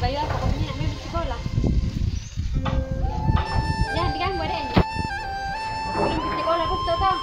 Abaya pokoknya ini di sekolah. Jangan diganggu adanya. Belum di sekolah aku tahu.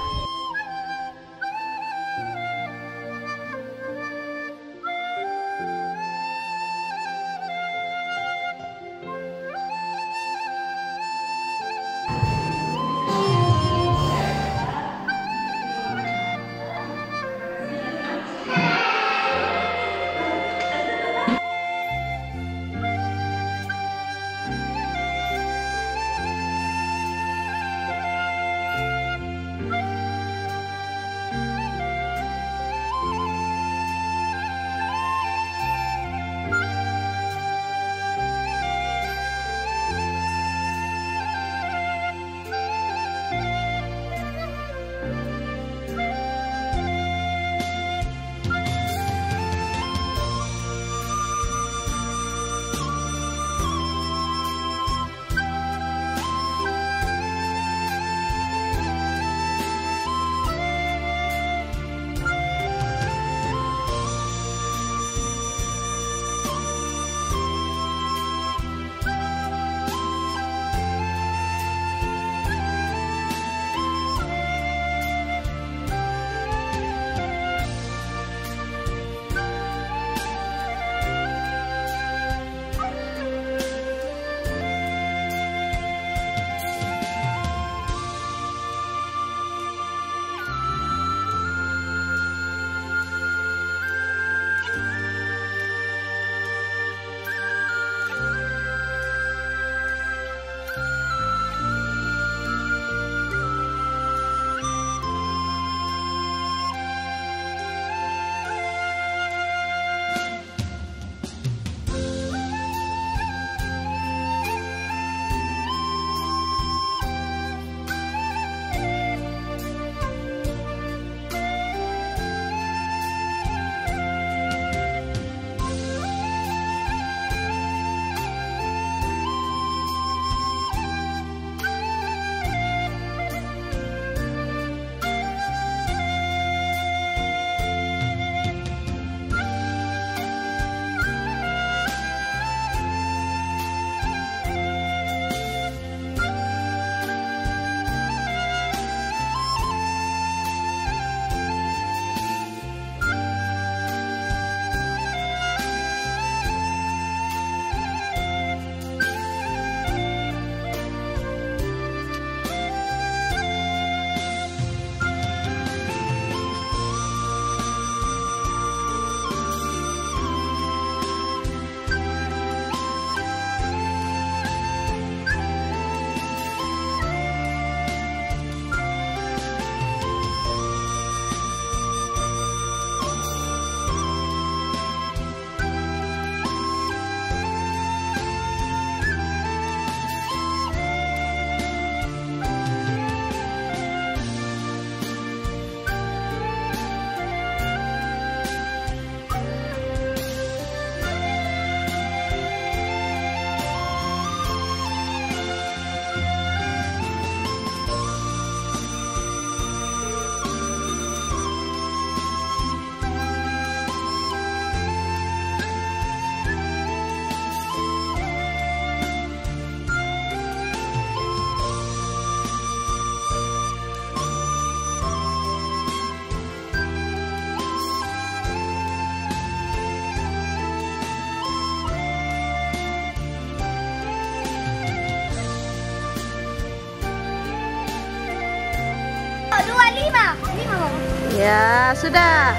Ya, sudah.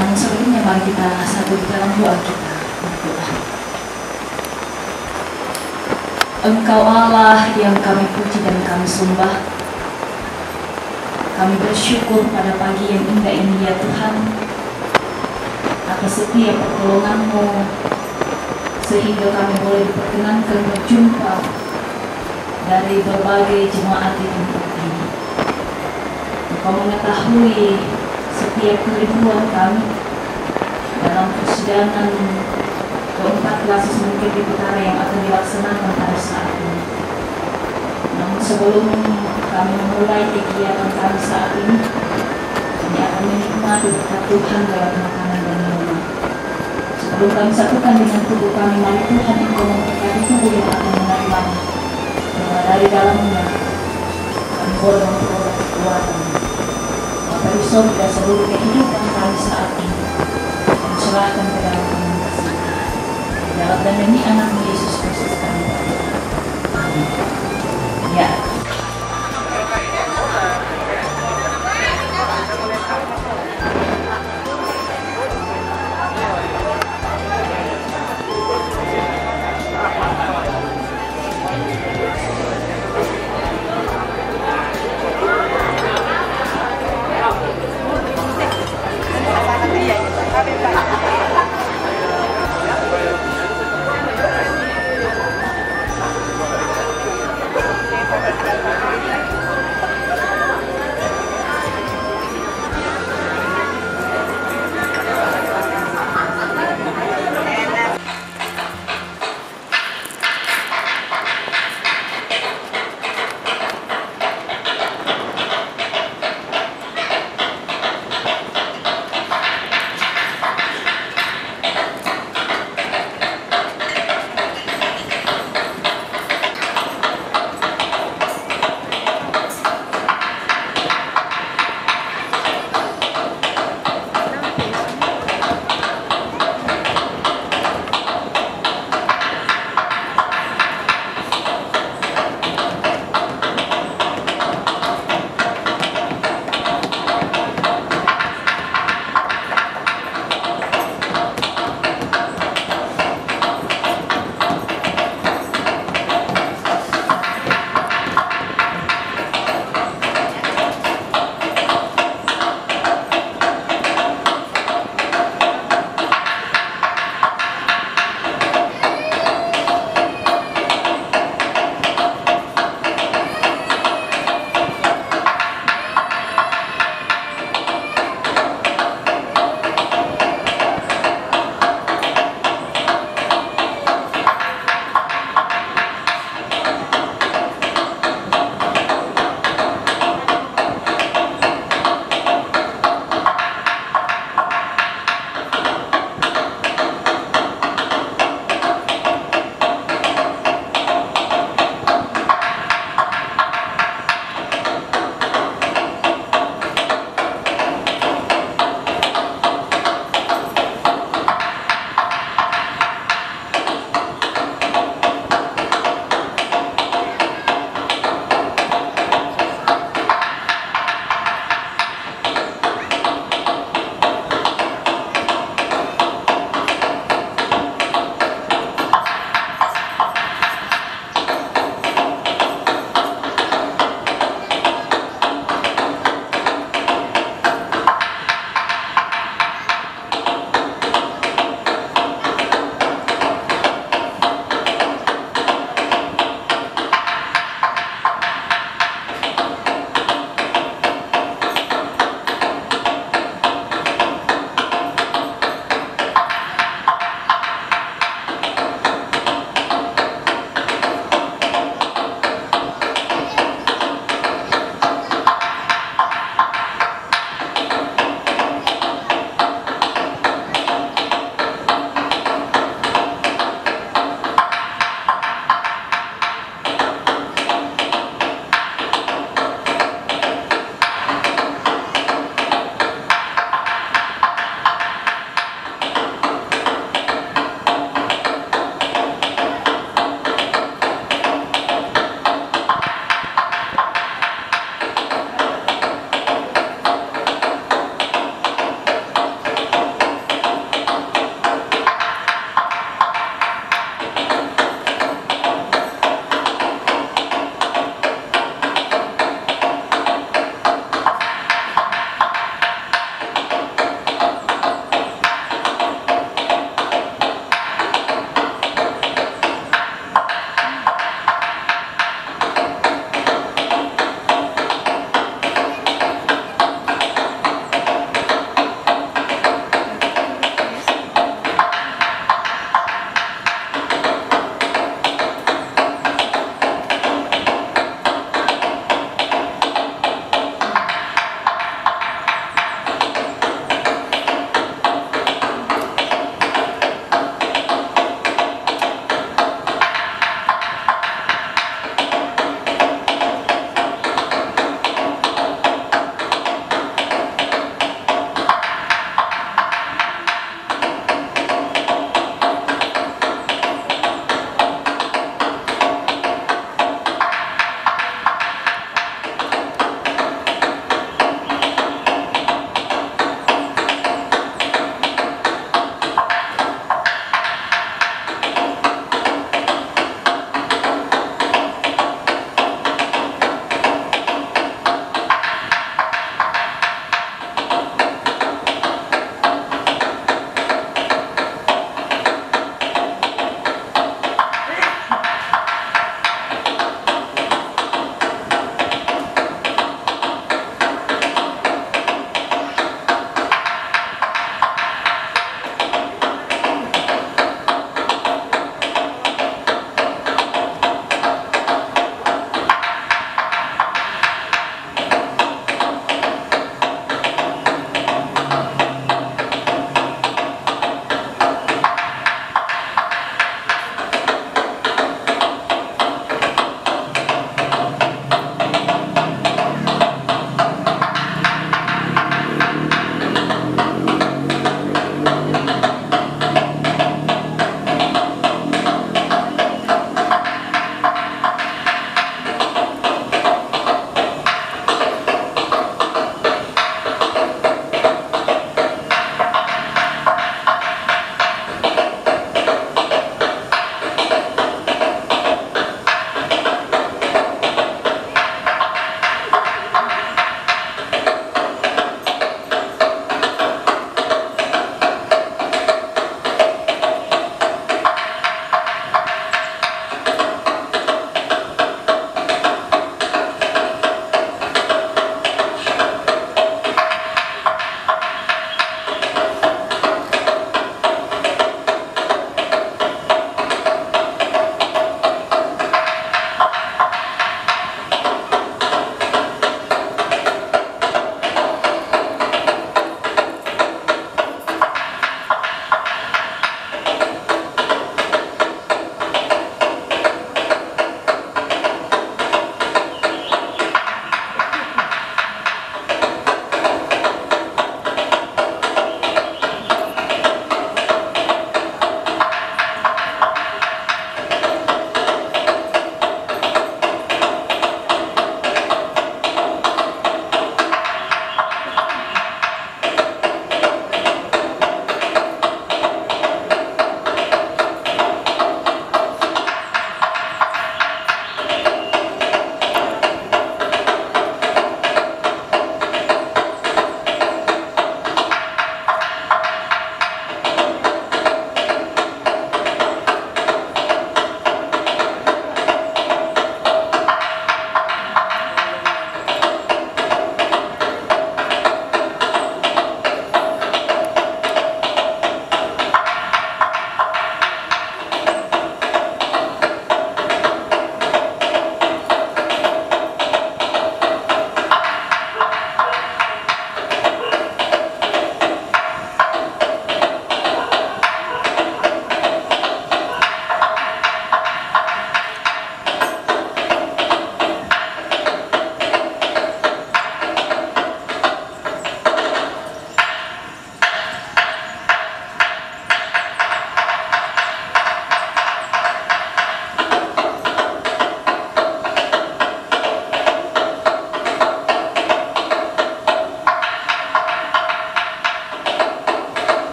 Namun sebelumnya mari kita satu di dalam doa kita berdoa. Engkau Allah yang kami puji dan kami sembah. Kami bersyukur pada pagi yang indah ini ya Tuhan, atas setiap pertolongan-Mu, sehingga kami boleh diperkenankan berjumpa dari berbagai jemaat di tempat ini. Engkau mengetahui setiap kerinduan kami dalam persidangan ke-14 mungkin di Utara yang akan dilaksanakan pada saat ini. Namun sebelum kami memulai kegiatan kami saat ini, kami akan menikmati berkat Tuhan lewat makanan dan minuman. Sebelum kami satukan dengan tubuh kami, mari Tuhan Engkau memberkati tubuh yang akan menerima, bahwa dari dalamnya kami boleh memperoleh kekuatan. Maka di surga seluruh kehidupan kami saat ini, kami serahkan ke dalam tangan kasih. Dalam dan demi anak Yesus Kristus kami berdoa. Amin. Ya.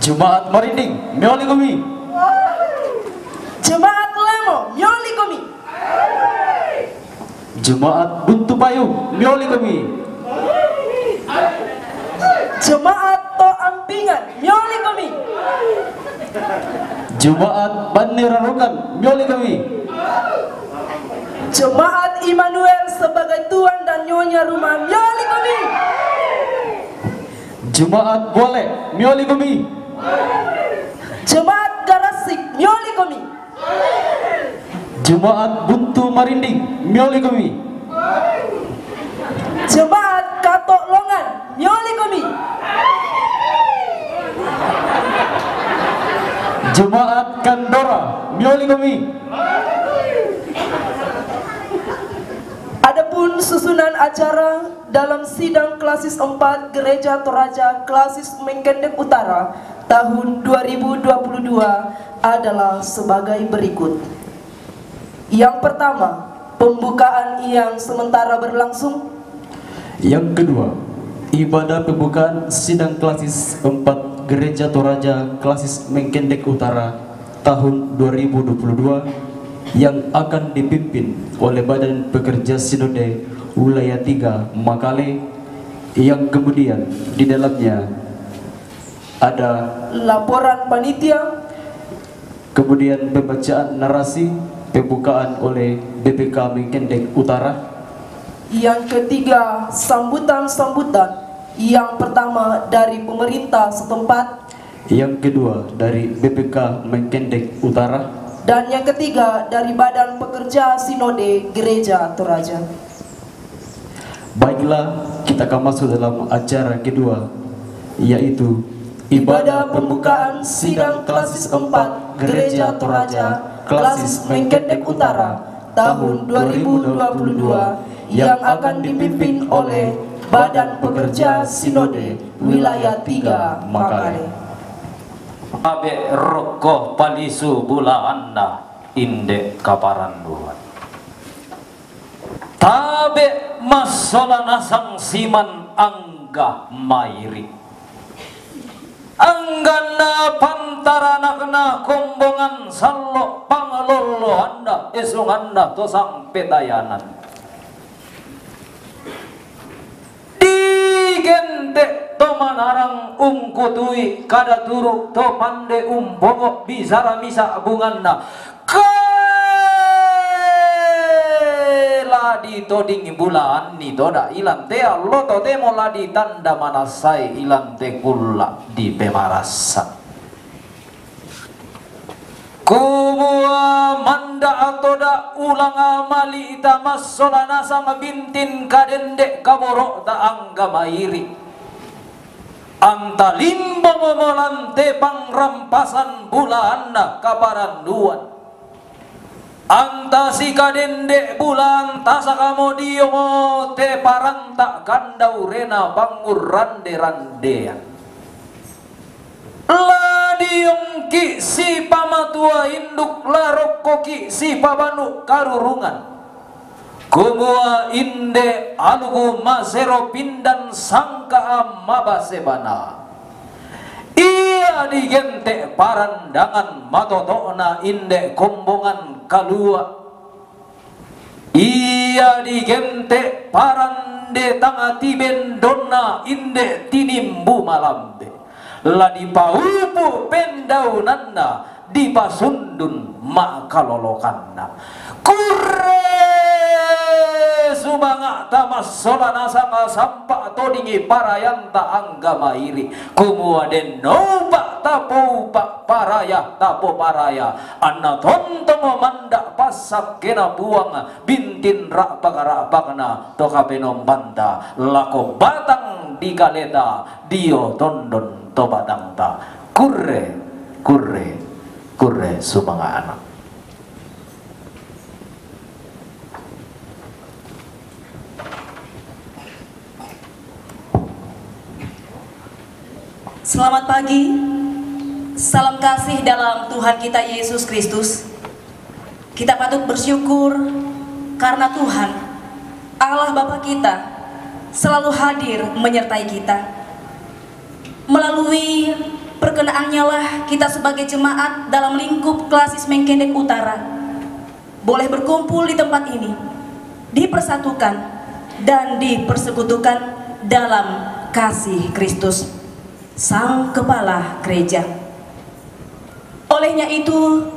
Jemaat Marinding Mioli Komi. Jemaat Lemo Mioli Komi. Jemaat Buntu Payung Mioli Komi. Jemaat To Ampingan Mioli Komi. Jemaat Bani Rarukan Mioli Komi. Jemaat Immanuel sebagai tuan dan nyonya rumah Mioli Komi. Jemaat Boleh Mioli Komi. Jemaat Garasik Mioli Komi. Jemaat Buntu Marinding Mioli Komi. Jemaat Katok Longan Mioli Komi. Jemaat Kandora Mioli Komi. Adapun susunan acara dalam sidang klasis 4 Gereja Toraja klasis Mengkendek Utara tahun 2022 adalah sebagai berikut. Yang pertama, pembukaan yang sementara berlangsung. Yang kedua, ibadah pembukaan sidang klasis 4 Gereja Toraja klasis Mengkendek Utara tahun 2022 yang akan dipimpin oleh Badan Pekerja Sinode Wilayah 3 Makale, yang kemudian di dalamnya ada laporan panitia, kemudian pembacaan narasi pembukaan oleh BPK Mengkendek Utara. yang ketiga sambutan-sambutan, yang pertama dari pemerintah setempat, yang kedua dari BPK Mengkendek Utara, dan yang ketiga dari Badan Pekerja Sinode Gereja Toraja. Baiklah, kita akan masuk dalam acara kedua, yaitu ibadah pembukaan sidang klasis 4 Gereja Toraja klasis Mengkendek Utara tahun 2022 yang akan dipimpin oleh Badan Pekerja Sinode Wilayah 3 Makale. Abe rokoh palisu bula anda inde kaparanduan. Tabe masola nasang siman angga mairi. Anggana pantarana kena kombongan sallo pangalolo anda esung anda tosang petayanan. Digente to manarang kutui kada turu to pande bogo bisara misa bunganna ladi to dingi bulan ni to da ilan te allo to te mo ladi tanda manasai ilan te kulla di pemarasa kumua manda atoda ulang amali ita masolana sama bintin kadende kaboro ta angga mairi anta limbo momolante pangrampasan bulana kaparanduan anta si kadende bulan tasa kamodio te paranta kandau rena bangur rande randean ladiong ki si pamatua induk laroko ki si pabanu karurungan kumua inde alugu masero pindan sangka amabasebana ia digente parandangan matotona inde kombongan kalua ia digente parande tangati bendona inde tinimbu malambe ladi paupu pendaunanna di pasundun makalolokanna kurre subanga tamas solana sanga sampa todingi parayanta angga mairi kumua den nopa tapo pa paraya tapo paraya anna tontongo manda pasak kena buang bintin rak pakana toka penom banta lako batang di kaleta dio tondon to batang ta kurre subanga anak. Selamat pagi, salam kasih dalam Tuhan kita Yesus Kristus. Kita patut bersyukur karena Tuhan, Allah Bapa kita, selalu hadir menyertai kita. Melalui perkenaannya lah kita sebagai jemaat dalam lingkup Klasis Mengkendek Utara boleh berkumpul di tempat ini, dipersatukan dan dipersekutukan dalam kasih Kristus, Sang Kepala Gereja. Olehnya itu,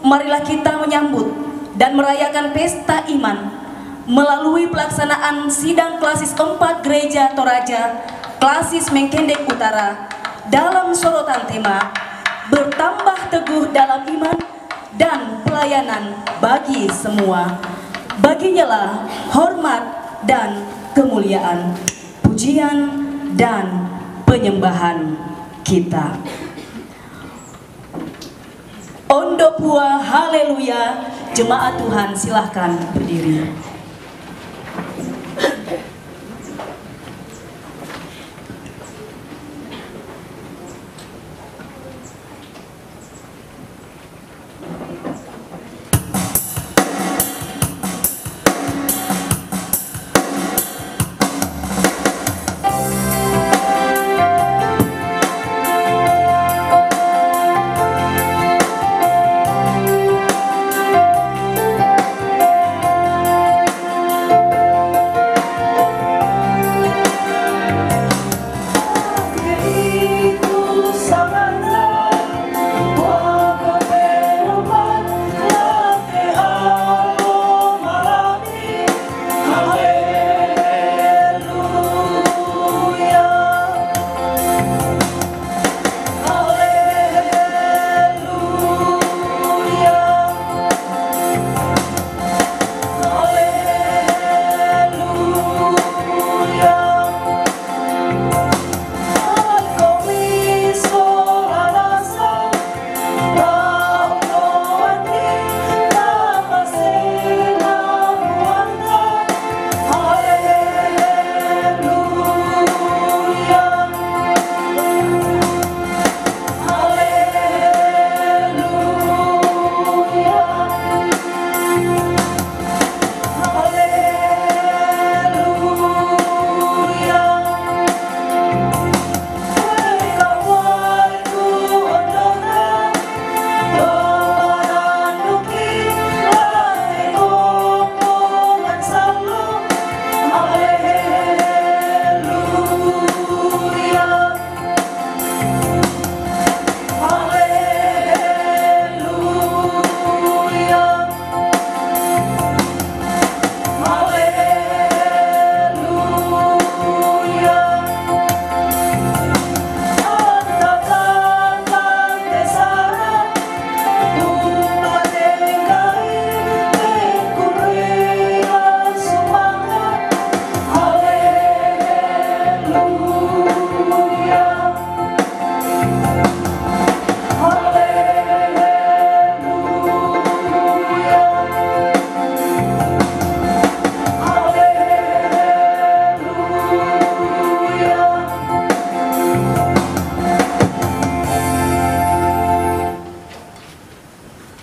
marilah kita menyambut dan merayakan pesta iman melalui pelaksanaan sidang Klasis 4 Gereja Toraja Klasis Mengkendek Utara dalam sorotan tema bertambah teguh dalam iman dan pelayanan bagi semua. Baginya lah hormat dan kemuliaan, pujian dan penyembahan kita. Ondo pua haleluya. Jemaat Tuhan silahkan berdiri.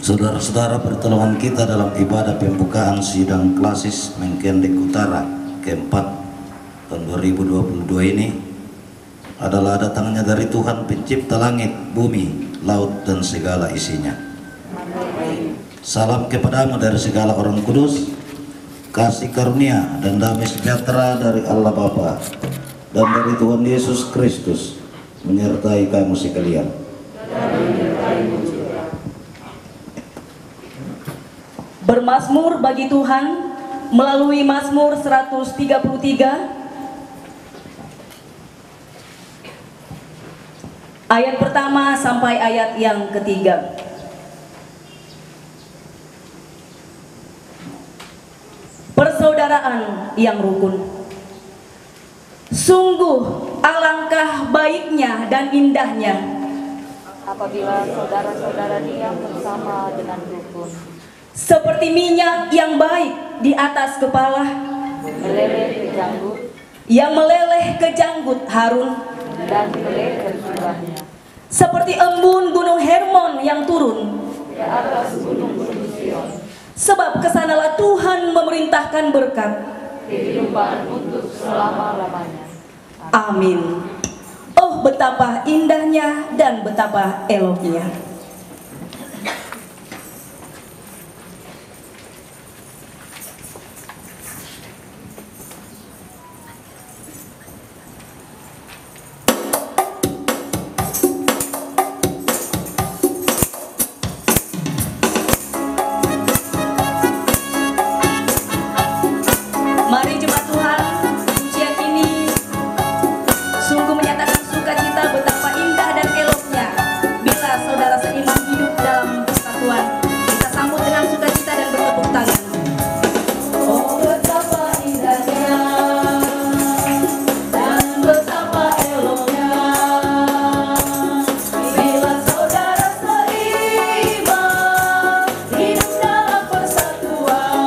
Saudara-saudara, pertolongan kita dalam ibadah pembukaan sidang Klasis Mengkendek Utara keempat tahun 2022 ini adalah datangnya dari Tuhan pencipta langit, bumi, laut dan segala isinya. Salam kepadamu dari segala orang kudus, kasih karunia dan damai sejahtera dari Allah Bapa dan dari Tuhan Yesus Kristus menyertai kamu sekalian. Bermazmur bagi Tuhan melalui Mazmur 133 ayat pertama sampai ayat yang ketiga. Persaudaraan yang rukun. Sungguh alangkah baiknya dan indahnya apabila saudara-saudara diam bersama dengan rukun, seperti minyak yang baik di atas kepala, meleleh ke janggut, yang meleleh ke janggut Harun, dan meleleh ke jubahnya, seperti embun gunung Hermon yang turun ke atas gunung-gunung Sion. Sebab kesanalah Tuhan memerintahkan berkat, Kehidupan untuk selama-lamanya. amin. Oh, betapa indahnya dan betapa eloknya. Mari jemaat Tuhan, pujian ini sungguh menyatakan sukacita betapa indah dan eloknya bila saudara seiman hidup dalam persatuan. Kita sambut dengan sukacita dan bertepuk tangan. Oh, betapa indahnya dan betapa eloknya bila saudara seiman hidup dalam persatuan.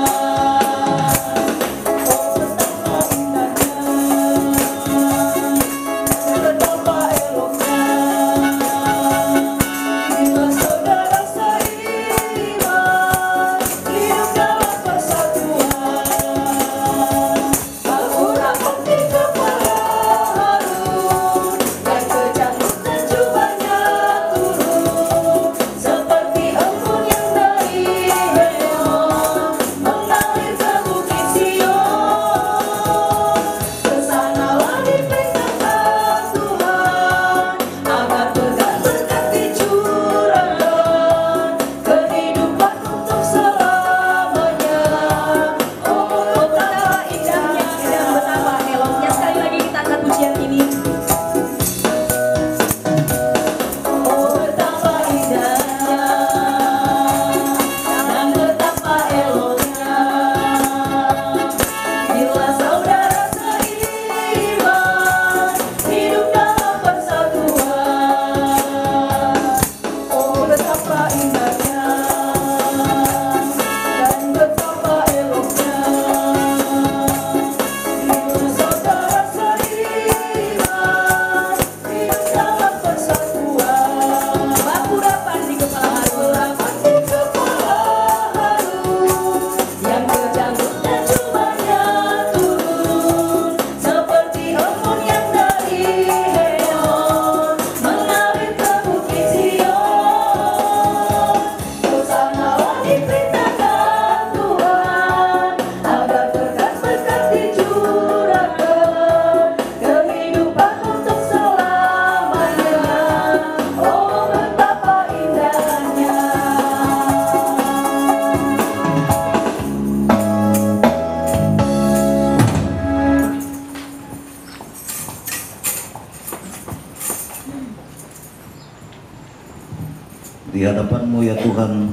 Di hadapan-Mu ya Tuhan,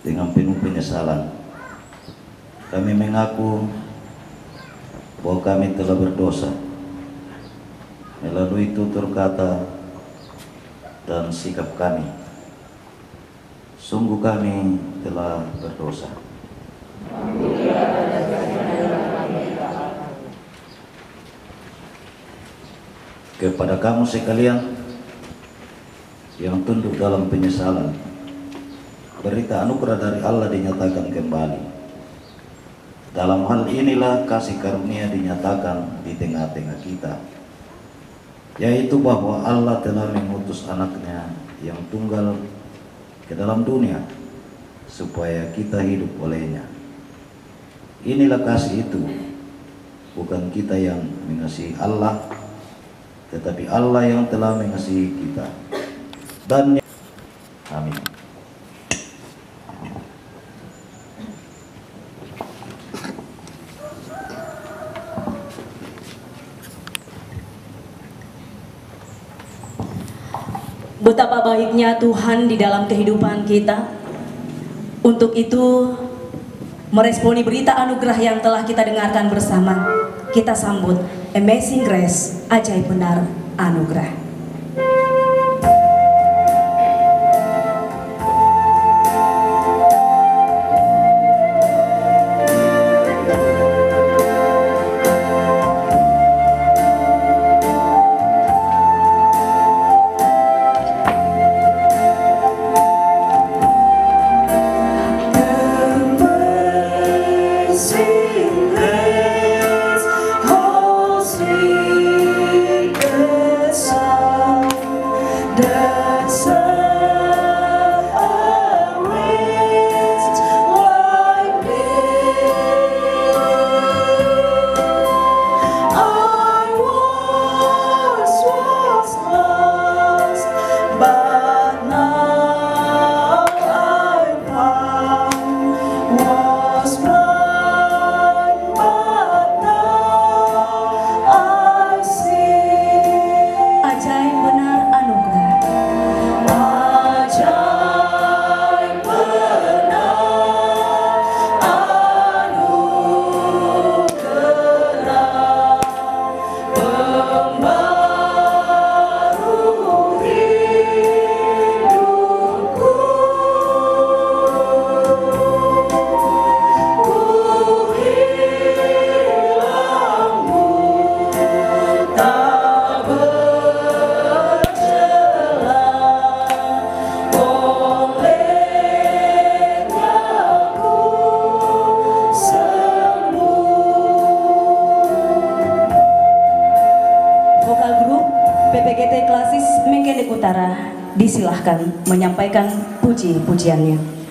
dengan penuh penyesalan, kami mengaku bahwa kami telah berdosa melalui tutur kata dan sikap kami. Sungguh kami telah berdosa. Kepada kamu sekalian yang tunduk dalam penyesalan, berita anugerah dari Allah dinyatakan kembali. Dalam hal inilah kasih karunia dinyatakan di tengah-tengah kita, yaitu bahwa Allah telah mengutus anaknya yang tunggal ke dalam dunia supaya kita hidup olehnya. Inilah kasih itu, bukan kita yang mengasihi Allah, tetapi Allah yang telah mengasihi kita. Dan amin. Betapa baiknya Tuhan di dalam kehidupan kita. Untuk itu, meresponi berita anugerah yang telah kita dengarkan bersama, kita sambut Amazing Grace, ajaib benar anugerah. Sweet grace, oh sweet grace. PPGT Klasis Mengkendek Utara disilahkan menyampaikan puji-pujiannya.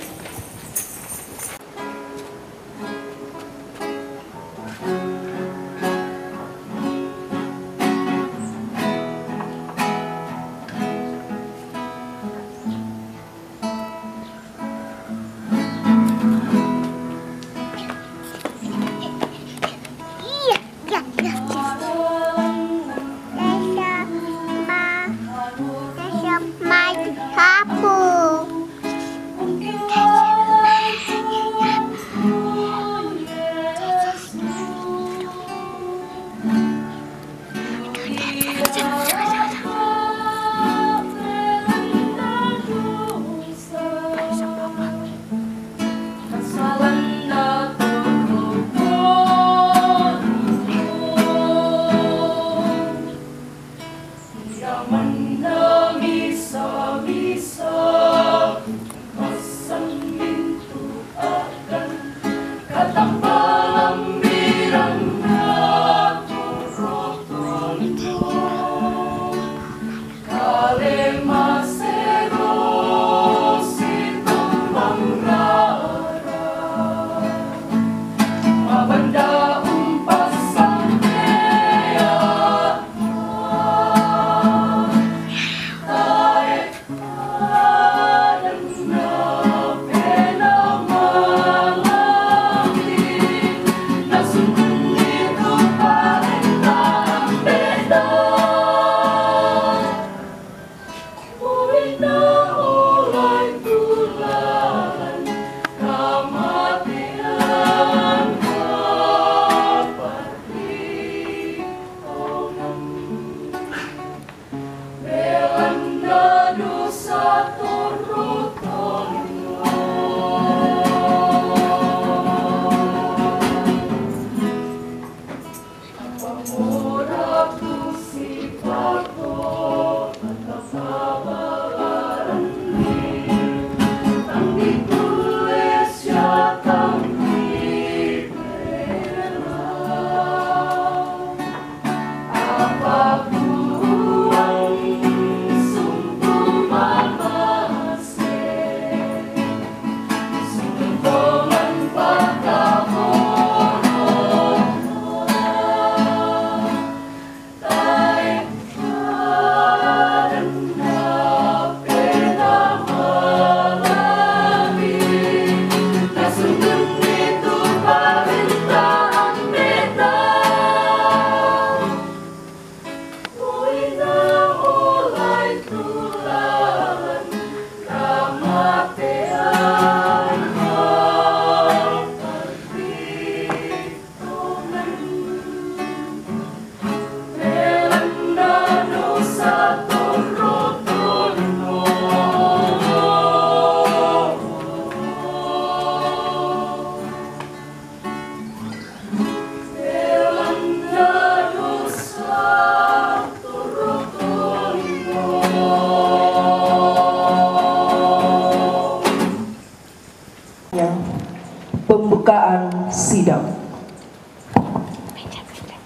Pembukaan sidang.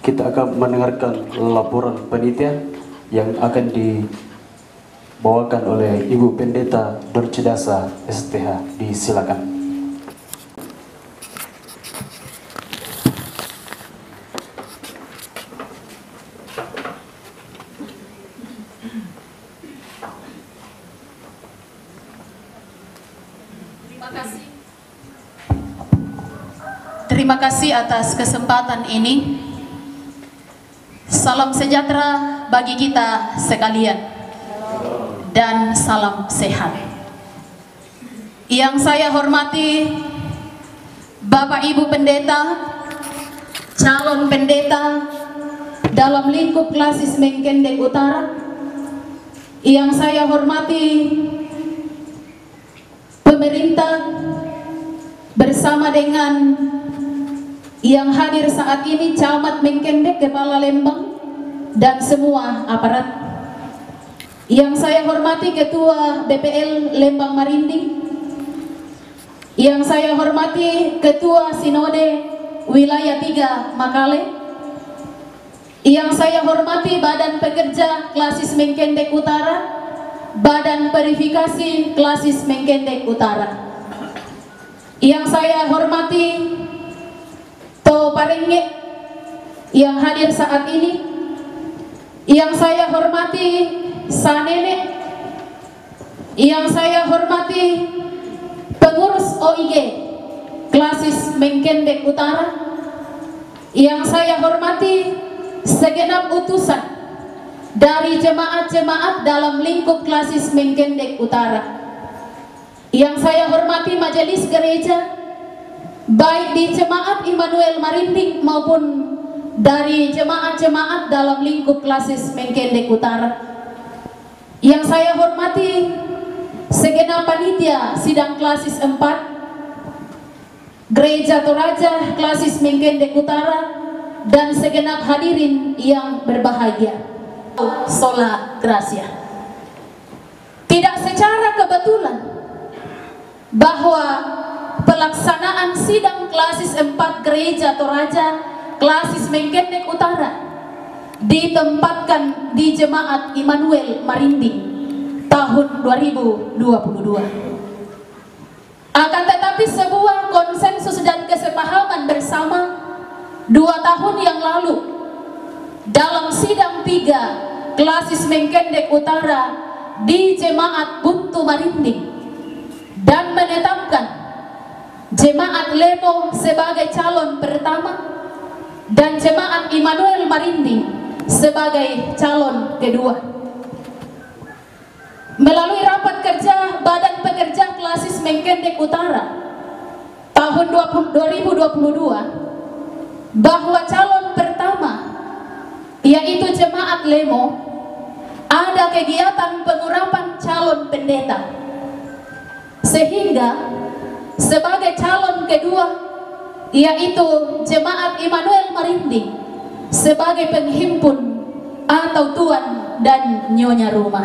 Kita akan mendengarkan laporan panitia yang akan dibawakan oleh Ibu Pendeta Dorcedasa STH. Disilakan. Terima kasih atas kesempatan ini. Salam sejahtera bagi kita sekalian dan salam sehat. Yang saya hormati Bapak Ibu Pendeta, calon pendeta dalam lingkup Klasis Mengkendek Utara. Yang saya hormati pemerintah bersama dengan yang hadir saat ini, Camat Mengkendek, Kepala Lembang, dan semua aparat. Yang saya hormati Ketua BPL Lembang Marinding. Yang saya hormati Ketua Sinode Wilayah 3 Makale. Yang saya hormati Badan Pekerja Klasis Mengkendek Utara, Badan Verifikasi Klasis Mengkendek Utara. Yang saya hormati To Parenge yang hadir saat ini. Yang saya hormati Sanene. Yang saya hormati pengurus OIG Klasis Mengkendek Utara. Yang saya hormati segenap utusan dari jemaat-jemaat dalam lingkup Klasis Mengkendek Utara. Yang saya hormati majelis gereja, baik di jemaat Immanuel Marinding maupun dari jemaat-jemaat dalam lingkup Klasis Mengkendek Utara. Yang saya hormati segenap panitia sidang Klasis 4 Gereja Toraja Klasis Mengkendek Utara dan segenap hadirin yang berbahagia. Sola Gracia. Tidak secara kebetulan bahwa pelaksanaan sidang Klasis 4 Gereja Toraja Klasis Mengkendek Utara ditempatkan di Jemaat Immanuel Marinding tahun 2022. Akan tetapi sebuah konsensus dan kesepahaman bersama 2 tahun yang lalu dalam sidang 3 Klasis Mengkendek Utara di Jemaat Buntu Marinding dan menetapkan Jemaat Lemo sebagai calon pertama dan Jemaat Immanuel Marinding sebagai calon kedua. Melalui rapat kerja Badan Pekerja Klasis Mengkendek Utara tahun 2022 bahwa calon pertama yaitu Jemaat Lemo ada kegiatan pengurapan calon pendeta, sehingga sebagai calon kedua yaitu Jemaat Immanuel Marinding sebagai penghimpun atau tuan dan nyonya rumah.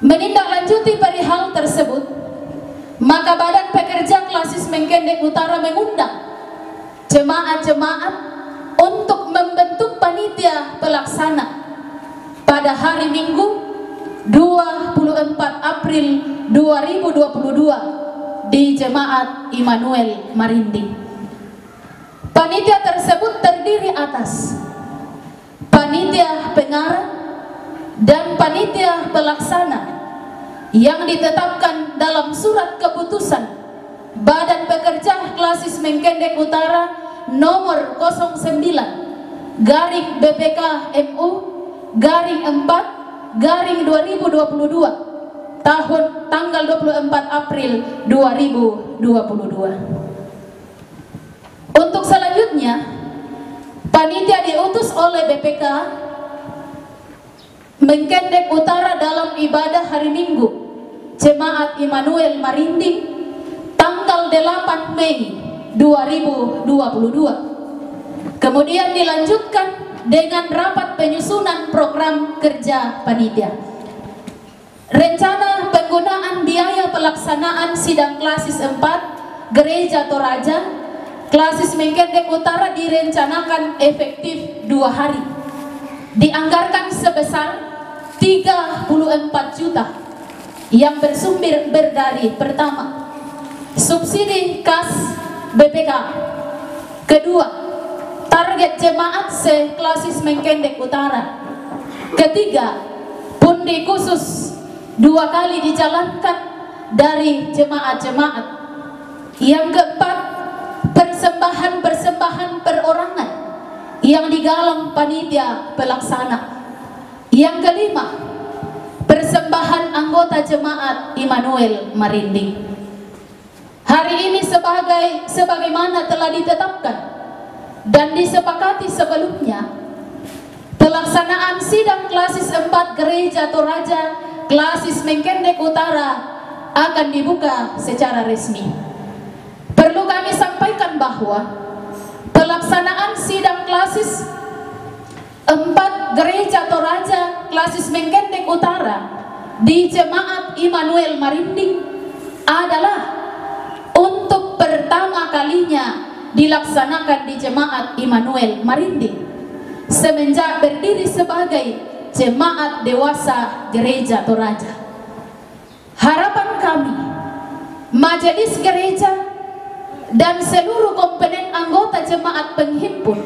Menindaklanjuti perihal tersebut, maka Badan Pekerja Klasis Mengkendek Utara mengundang jemaat-jemaat untuk membentuk panitia pelaksana pada hari Minggu 24 April 2022 di Jemaat Immanuel Marinding. Panitia tersebut terdiri atas panitia pengarah dan panitia pelaksana yang ditetapkan dalam surat keputusan Badan Pekerja Klasis Mengkendek Utara nomor 09 garing BPK MU garing 4 garing 2022 tahun tanggal 24 April 2022. Untuk selanjutnya, panitia diutus oleh BPK Mengkendek Utara dalam ibadah hari Minggu Jemaat Immanuel Marinding tanggal 8 Mei 2022. Kemudian dilanjutkan dengan rapat penyusunan program kerja panitia. Rencana penggunaan biaya pelaksanaan sidang Klasis 4 Gereja Toraja Klasis Mengkendek Utara direncanakan efektif 2 hari. Dianggarkan sebesar 34 juta yang bersumber dari pertama, subsidi kas BPK. Kedua, target jemaat se-Klasis Mengkendek Utara. Ketiga, pundi khusus 2 kali dijalankan dari jemaat-jemaat. Yang keempat, persembahan perorangan yang digalang panitia pelaksana. Yang kelima, persembahan anggota jemaat Immanuel Marinding. Hari ini sebagaimana telah ditetapkan dan disepakati sebelumnya, pelaksanaan sidang Klasis 4 Gereja Toraja Klasis Mengkendek Utara akan dibuka secara resmi. Perlu kami sampaikan bahwa pelaksanaan sidang Klasis 4 Gereja Toraja Klasis Mengkendek Utara di Jemaat Immanuel Marinding adalah untuk pertama kalinya dilaksanakan di Jemaat Immanuel Marinding semenjak berdiri sebagai Jemaat Dewasa Gereja Toraja. Harapan kami, Majelis Gereja dan seluruh komponen anggota jemaat penghimpun,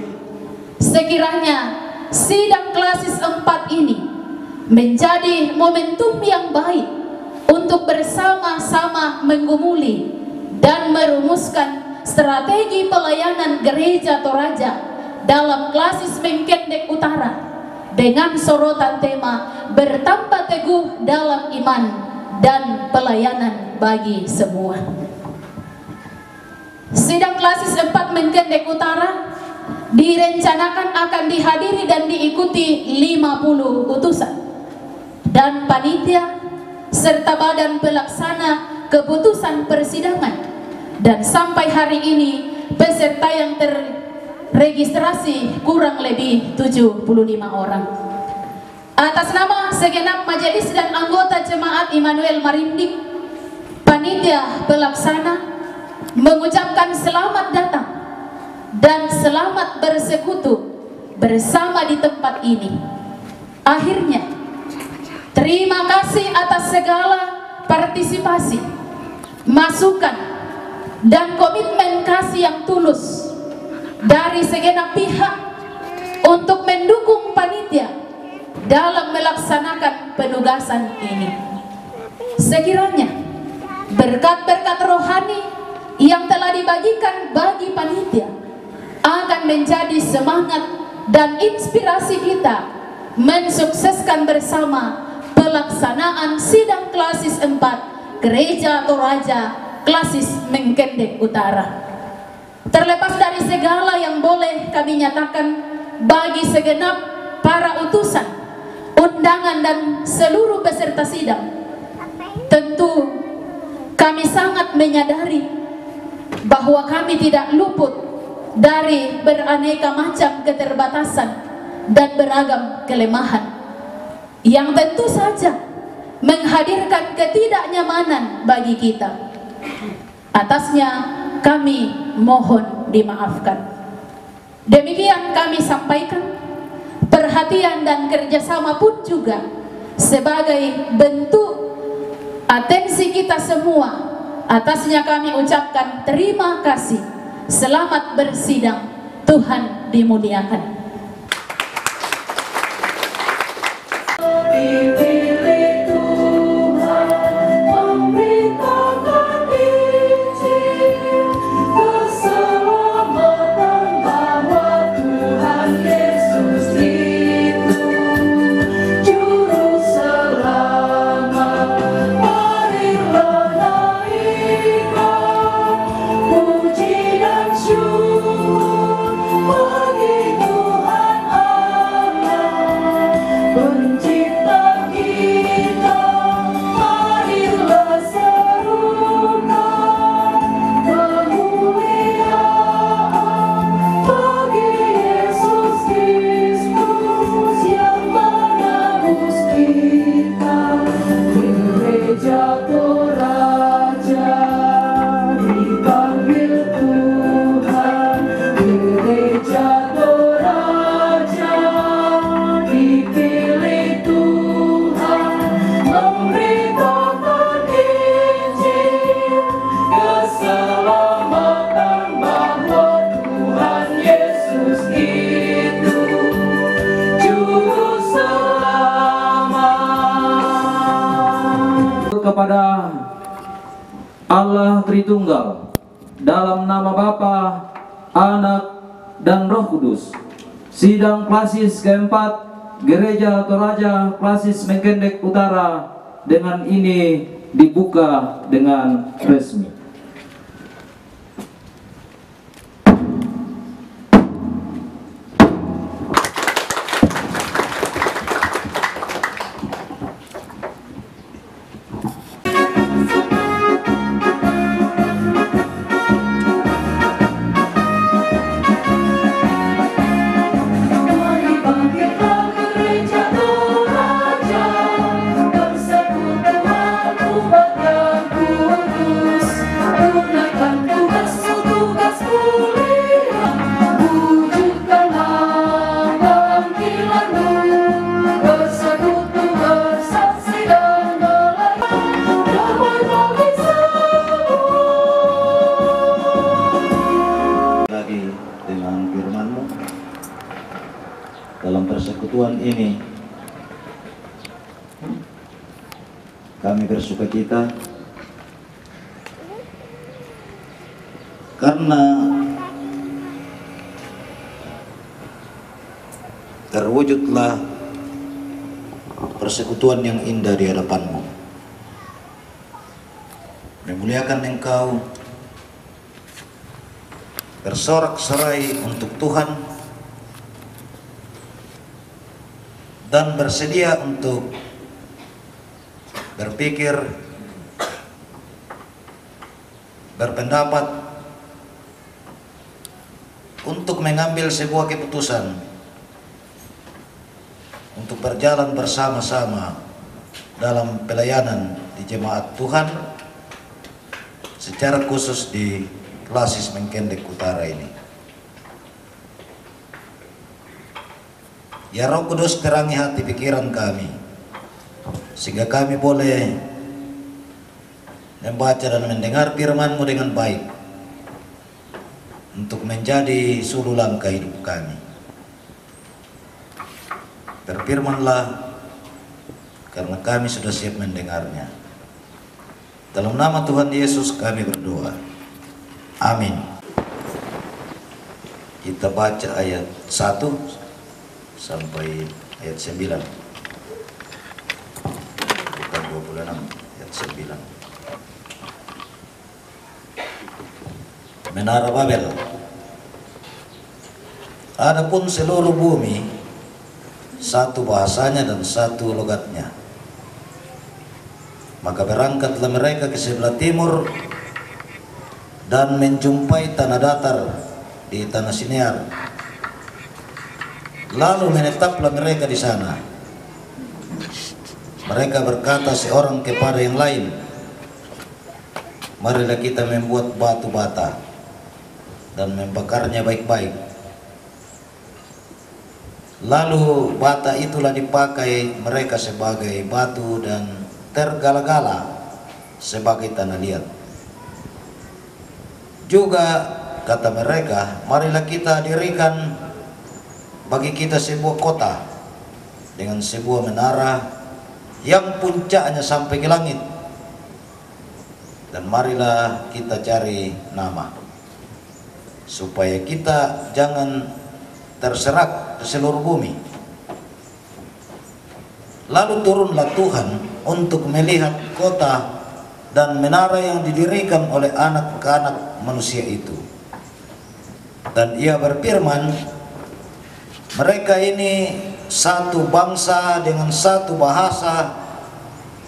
sekiranya sidang klasis 4 ini menjadi momentum yang baik untuk bersama-sama menggumuli dan merumuskan strategi pelayanan Gereja Toraja dalam klasis Mengkendek Utara dengan sorotan tema bertambah teguh dalam iman dan pelayanan bagi semua. Sidang klasis 4 Mengkendek Utara direncanakan akan dihadiri dan diikuti 50 utusan dan panitia serta badan pelaksana keputusan persidangan, dan sampai hari ini peserta yang terregistrasi kurang lebih 75 orang. Atas nama segenap majelis dan anggota jemaat Immanuel Marinding, panitia pelaksana mengucapkan selamat datang dan selamat bersekutu bersama di tempat ini. Akhirnya, terima kasih atas segala partisipasi, masukan, dan komitmen kasih yang tulus dari segenap pihak untuk mendukung panitia dalam melaksanakan penugasan ini. Sekiranya berkat-berkat rohani yang telah dibagikan bagi panitia akan menjadi semangat dan inspirasi kita mensukseskan bersama pelaksanaan sidang klasis 4 Gereja Toraja klasis Mengkendek Utara. Terlepas dari segala yang boleh kami nyatakan bagi segenap para utusan, undangan, dan seluruh peserta sidang, tentu kami sangat menyadari bahwa kami tidak luput dari beraneka macam keterbatasan dan beragam kelemahan yang tentu saja menghadirkan ketidaknyamanan bagi kita. Atasnya kami mohon dimaafkan. Demikian kami sampaikan. Perhatian dan kerjasama pun juga sebagai bentuk atensi kita semua. Atasnya kami ucapkan terima kasih. Selamat bersidang. Tuhan dimuliakan. Kepada Allah Tritunggal, dalam nama Bapa, Anak, dan Roh Kudus. Sidang klasis keempat Gereja Toraja klasis Mengkendek Utara dengan ini dibuka dengan resmi. Persekutuan umat yang kudus. dalam persekutuan ini kami bersukacita karena terwujudlah persekutuan yang indah di hadapan-Mu. Memuliakan Engkau, bersorak-sorai untuk Tuhan, dan bersedia untuk berpikir, berpendapat, untuk mengambil sebuah keputusan, untuk berjalan bersama-sama dalam pelayanan di jemaat Tuhan, secara khusus di Klasis Mengkendek Utara ini. Ya Roh Kudus, terangi hati pikiran kami, sehingga kami boleh membaca dan mendengar firman-Mu dengan baik, untuk menjadi sulu langkah hidup kami. Berfirmanlah, karena kami sudah siap mendengarnya. Dalam nama Tuhan Yesus kami berdoa. Amin. Kita baca ayat 1 sampai ayat 9. Bukan 26, ayat 9. Menara Babel. Adapun seluruh bumi, satu bahasanya dan satu logatnya. Maka berangkatlah mereka ke sebelah timur dan menjumpai tanah datar di tanah Sinear. Lalu menetaplah mereka di sana. Mereka berkata seorang kepada yang lain, marilah kita membuat batu bata dan membakarnya baik-baik. Lalu bata itulah dipakai mereka sebagai batu dan tergala-gala sebagai tanah liat. Juga kata mereka, marilah kita dirikan bagi kita sebuah kota dengan sebuah menara yang puncaknya sampai ke langit, dan marilah kita cari nama supaya kita jangan terserak ke seluruh bumi. Lalu turunlah Tuhan untuk melihat kota dan menara yang didirikan oleh anak-anak manusia itu. Dan Ia berfirman, mereka ini satu bangsa dengan satu bahasa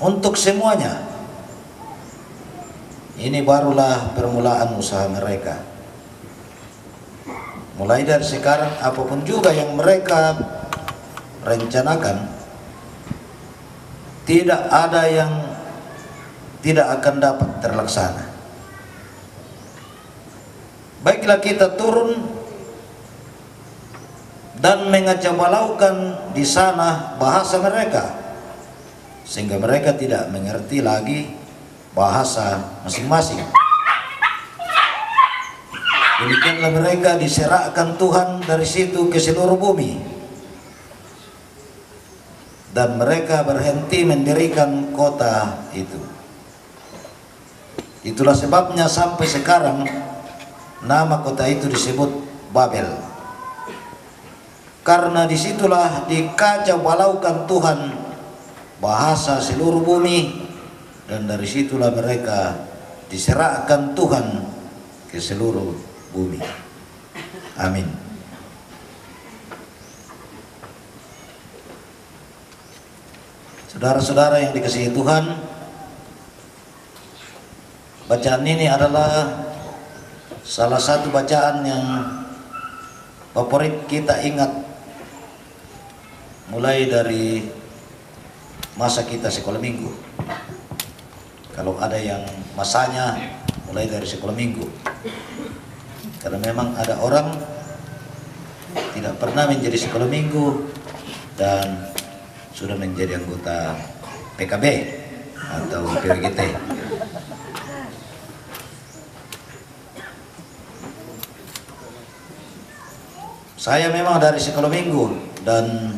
untuk semuanya. Ini barulah permulaan usaha mereka. Mulai dari sekarang, apapun juga yang mereka rencanakan, tidak ada yang tidak akan dapat terlaksana. Baiklah kita turun dan mengacabalaukan di sana bahasa mereka, sehingga mereka tidak mengerti lagi bahasa masing-masing. Demikianlah mereka diserahkan Tuhan dari situ ke seluruh bumi. Dan mereka berhenti mendirikan kota itu. Itulah sebabnya sampai sekarang nama kota itu disebut Babel. Karena disitulah dikacaubalaukan Tuhan bahasa seluruh bumi, dan dari situlah mereka diserahkan Tuhan ke seluruh bumi. Amin. Saudara-saudara yang dikasihi Tuhan, bacaan ini adalah salah satu bacaan yang favorit kita ingat mulai dari masa kita sekolah minggu. Kalau ada yang masanya mulai dari sekolah minggu, karena memang ada orang tidak pernah menjadi sekolah minggu dan sudah menjadi anggota PKB atau PWGT. Saya memang dari sekolah minggu, Dan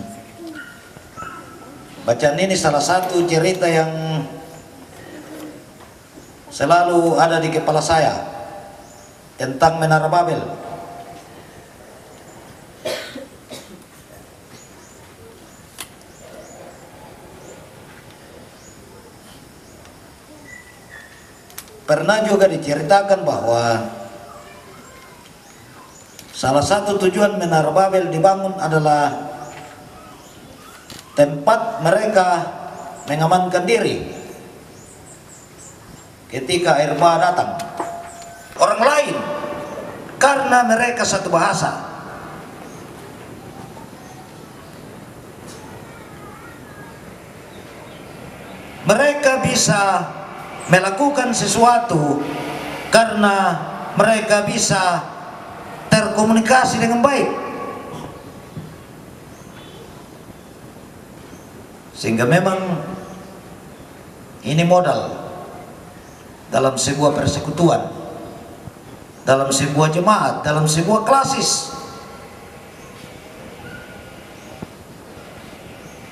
bacaan ini salah satu cerita yang selalu ada di kepala saya tentang Menara Babel. Pernah juga diceritakan bahwa salah satu tujuan Menara Babel dibangun adalah tempat mereka mengamankan diri ketika air bah datang orang lain, karena mereka satu bahasa. Mereka bisa melakukan sesuatu karena mereka bisa terkomunikasi dengan baik, sehingga memang ini modal dalam sebuah persekutuan, dalam sebuah jemaat, dalam sebuah klasis.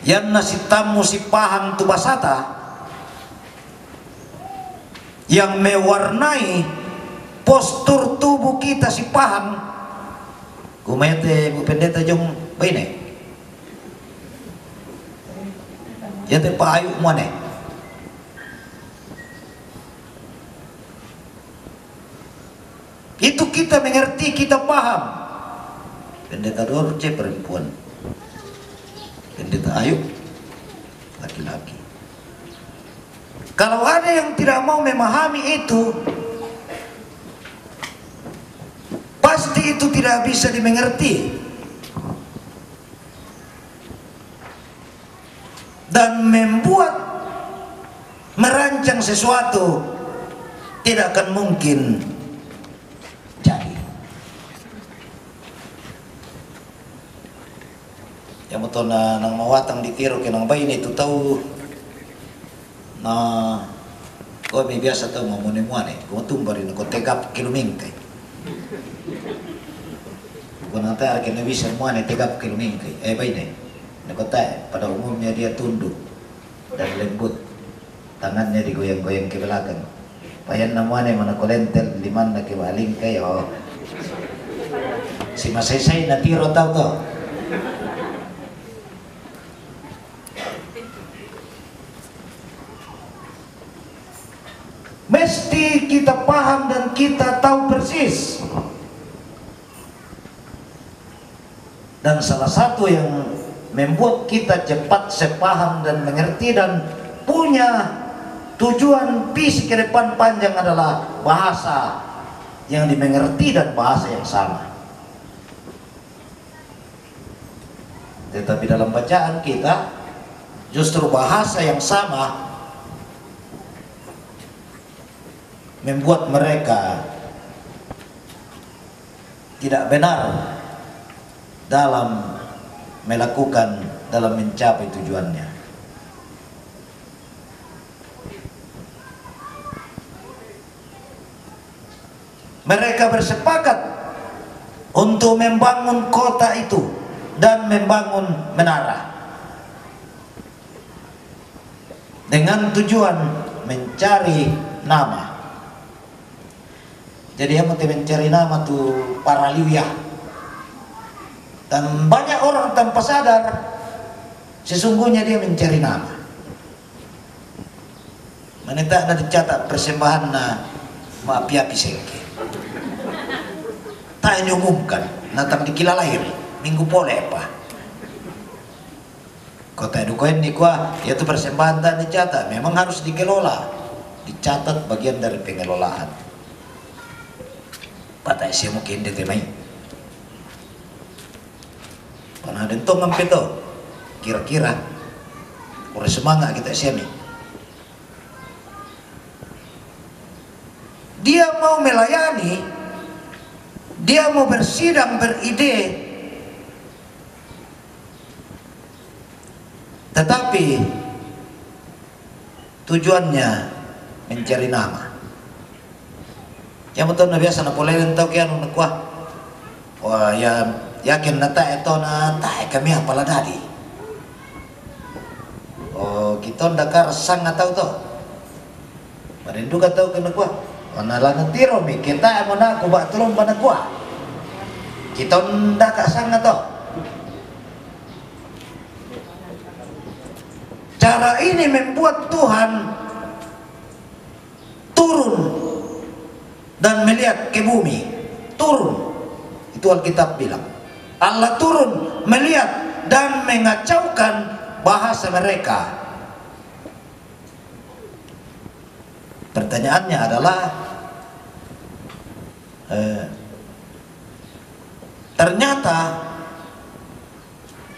Yang nasi tamu si paham tu basata yang mewarnai postur tubuh kita si paham. Kumete Bu Pendeta jong baine. Ya te payu mane. Itu kita mengerti, kita paham. Pendeta Dorce perempuan, Pendeta Ayu laki-laki. Kalau ada yang tidak mau memahami itu, pasti itu tidak bisa dimengerti dan membuat merancang sesuatu tidak akan mungkin jadi. Yang betul nang mawatang ditiru ke nang bayi itu tahu na kau biasa tahu mau muane kau tumbari na kau tegap kilomingkai. Kau nanti akan bisa muane tegap kilomingkai. Bayi nih, na kau pada umumnya dia tunduk dan lembut, tangannya digoyang-goyang ke belakang. Payan na muane mana kau lentel liman na kebaling kayo. Si masay na tiro tahu to. Mesti kita paham dan kita tahu persis. Dan salah satu yang membuat kita cepat sepaham dan mengerti dan punya tujuan visi ke depan panjang adalah bahasa yang dimengerti dan bahasa yang sama. Tetapi dalam bacaan kita justru bahasa yang sama membuat mereka tidak benar dalam melakukan, dalam mencapai tujuannya. Mereka bersepakat untuk membangun kota itu dan membangun menara dengan tujuan mencari nama. Jadi yang mau mencari nama tuh para liwiyah. Dan banyak orang tanpa sadar sesungguhnya dia mencari nama. Meneta ada dicatat persembahan na maapiapi sengke. Tak diumumkan, natang dikila lahir minggu pole apa. Kota edukoin ni kuah, yaitu persembahan tak dicatat, memang harus dikelola, dicatat bagian dari pengelolaan. Patay siya mungkin di temay. Panadin to ngampito, kira-kira, kurang semangat kita siya nih. Dia mau melayani, dia mau bersidang, beride, tetapi tujuannya mencari nama. Yang betul na biasa na polelen tau kaya nung nakuha. Wah ya yakin nata itu nata kami apalah tadi. Oh kita ndakar sang atau to. Marindu tahu kena kuah. Mana tiro mi kita mau nak kubah tulung pada kuah. Kita ndakar sang atau. Cara ini membuat Tuhan turun dan melihat ke bumi. Turun. Itu Alkitab bilang. Allah turun melihat dan mengacaukan bahasa mereka. Pertanyaannya adalah ternyata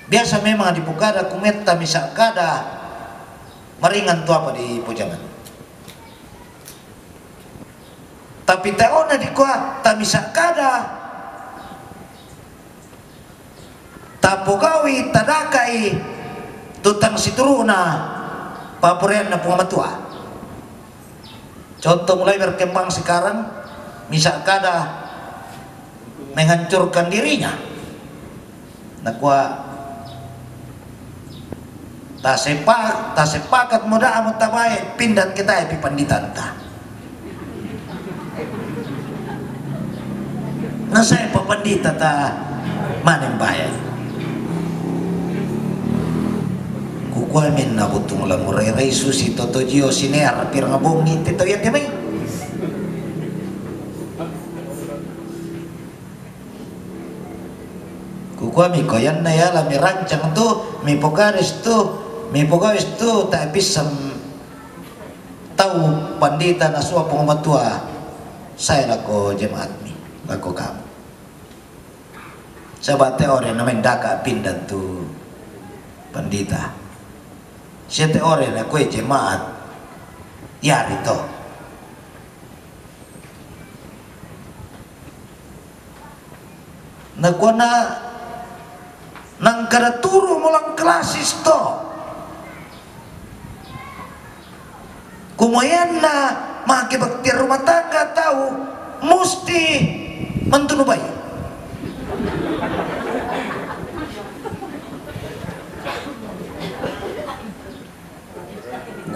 biasa memang di Pukada kumeta misal kada meringan tu apa di pujangan. Tapi taona di kuah tamisa kada tapugawi tadakai tutang situruna papurian na pungamatua. Contoh mulai berkembang sekarang misal kada menghancurkan dirinya. Nak kuah tak sepakat muda amat tabai pindah kita epi panditan ta. Nasa epa pandita ta manem bayar. Kukuamin na butung lang muray susi toto jio sinear pirang abongi tito yan kami. Kukuami ko yan na yala mi rancang tu mi pokaris tu. May pagawis itu tak bisa tahu pandita na suwa pengamatua saya lako jemaat mi lako kamu sahabat teori na mendaka pindah tu pandita siya teori na kue jemaat yari to nagwa na nang karaturo mo lang klasis to. Kumayan na makibakti rumah tangga tahu mesti mentunubay.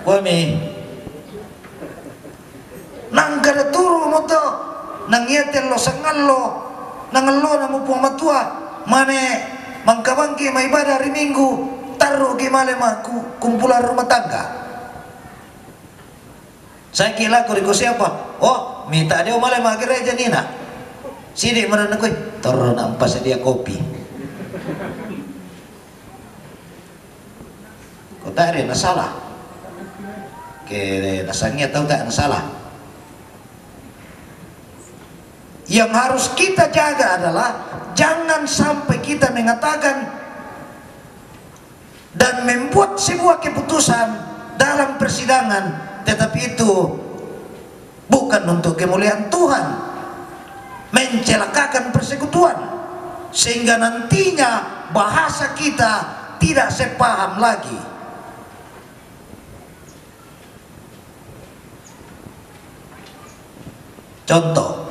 Kami nang kada turu mo to nang yatel lo sangallo nang lo na mo puang matua mane mangkabangki may ibadah hari Minggu taruh gimana maku kumpulan rumah tangga. Saya kira ko siapa? Oh, minta dia malah mak gereja nina. Sini mana nak turun ampas dia kopi. Kau tak ada salah. Ke nasangnya tahu tak salah. Yang harus kita jaga adalah jangan sampai kita mengatakan dan membuat sebuah keputusan dalam persidangan tetapi itu bukan untuk kemuliaan Tuhan, mencelakakan persekutuan sehingga nantinya bahasa kita tidak sepaham lagi. Contoh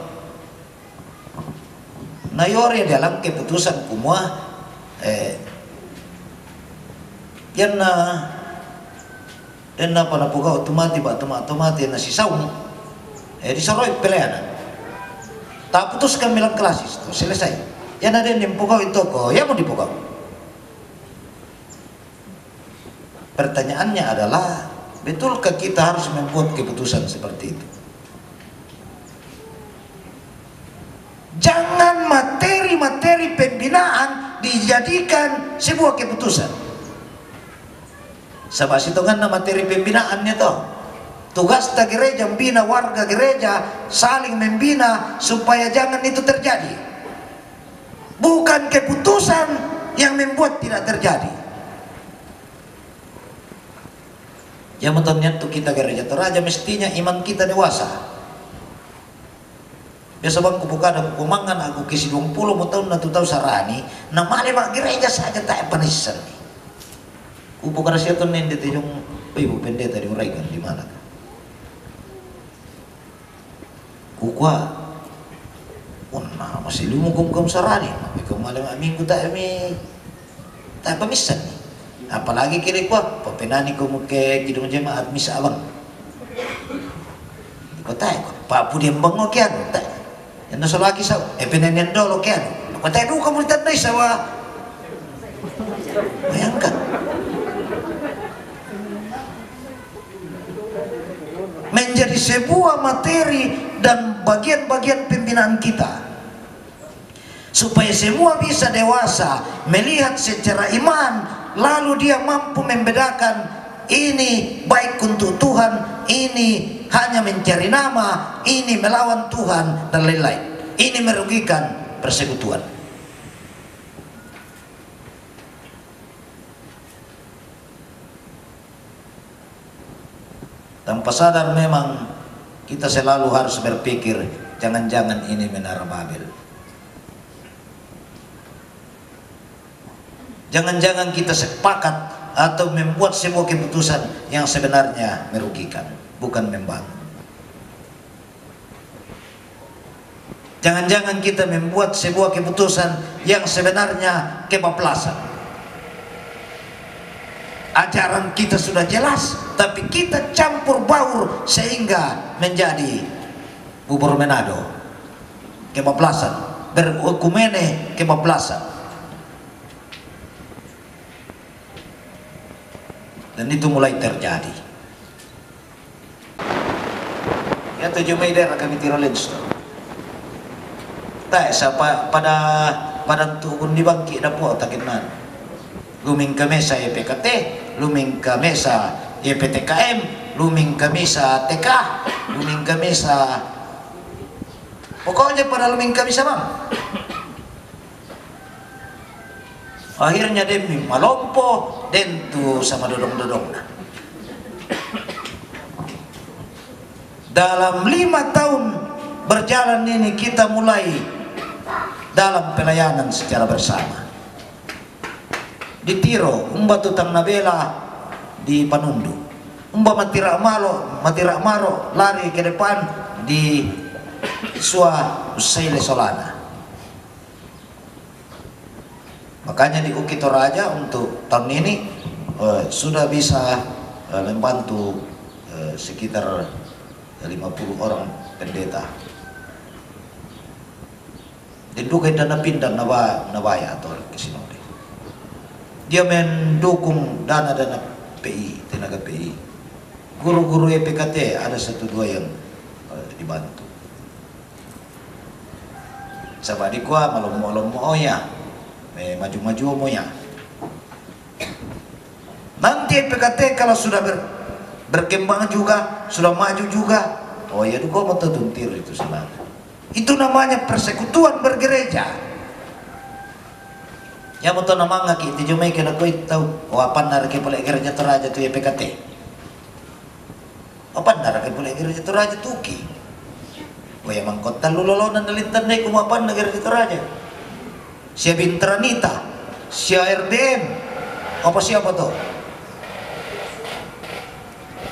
nayore dalam keputusan kumua yan na dan apa na puga otomati ba otomati na si saung disaroy pelayanan tak putuskan bilang klasis itu selesai yan ada yang pugaw itu ko ya mau dipugaw. Pertanyaannya adalah betulkah kita harus membuat keputusan seperti itu? Jangan materi-materi pembinaan dijadikan sebuah keputusan. Sebab itu kan materi pembinaannya toh. Tugas gereja membina warga gereja, saling membina supaya jangan itu terjadi. Bukan keputusan yang membuat tidak terjadi. Yang menurut kita gereja Toraja mestinya iman kita dewasa. Biasa bang kubuka ada kumangan aku kisi 20 tahun na tahu sarani, nama lima gereja saja tak panisan. Kubuka siya to nende yung ibu pendeta di Uraigan di mana? Kukwa, unna masih lumugum sarani, kau malam minggu tak pemisan nih. Apalagi kira kuah penani kau muke kidung jemaat misa abang. Kau tahu Pak Budi Mbang kian tak. Yang nasa lagi saw penanian dolo kian. Kau tahu kamu ditandai sawa. Bayangkan. Menjadi sebuah materi dan bagian-bagian pembinaan kita supaya semua bisa dewasa melihat secara iman, lalu dia mampu membedakan ini baik untuk Tuhan, ini hanya mencari nama, ini melawan Tuhan dan lain-lain, ini merugikan persekutuan. Tanpa sadar memang kita selalu harus berpikir jangan-jangan ini menara Babel. Jangan-jangan kita sepakat atau membuat sebuah keputusan yang sebenarnya merugikan, bukan membangun. Jangan-jangan kita membuat sebuah keputusan yang sebenarnya kebablasan. Ajaran kita sudah jelas, tapi kita campur baur sehingga menjadi bubur menado, kebablasan, berekumene kebablasan. Dan itu mulai terjadi. Ya 7 Mei daerah kami Tirolens. Tak siapa pada tukun dibangki dapat takinan. Luming kami sa EPKT, luming kami sa EPTKM, luming kami sa TK, luming kami sa pokoknya pada luming kami sa Bang. Akhirnya demi malompo dan tu sama dodong-dodong. Dalam 5 tahun berjalan ini kita mulai dalam pelayanan secara bersama. Di Tiro, umba tutang nabela di Panundu, umba matira maro lari ke depan di Sua Usaile Solana. Makanya di Uki Toraja untuk tahun ini sudah bisa membantu sekitar 50 orang pendeta. Dan juga dana pindah nabaya atau kesini. Dia mendukung dana-dana PI, tenaga PI. Guru-guru EPKT ada 1-2 yang dibantu. Sabadi kuah malom-malom ya, maju-maju moya. Nanti EPKT kalau sudah berkembang juga, sudah maju juga, oh ya duko mau tuntir itu selama. Itu namanya persekutuan bergereja. Ya betul nama ngaki itu cuma kena kau tahu apa nara ke boleh gereja Toraja tu EPKT. Apa nara ke boleh gereja Toraja tuki. Oh ya mangkota lulolonan nalitan deh kumapan gereja Toraja. Sia Bintranita, sia RDM, apa siapa tuh?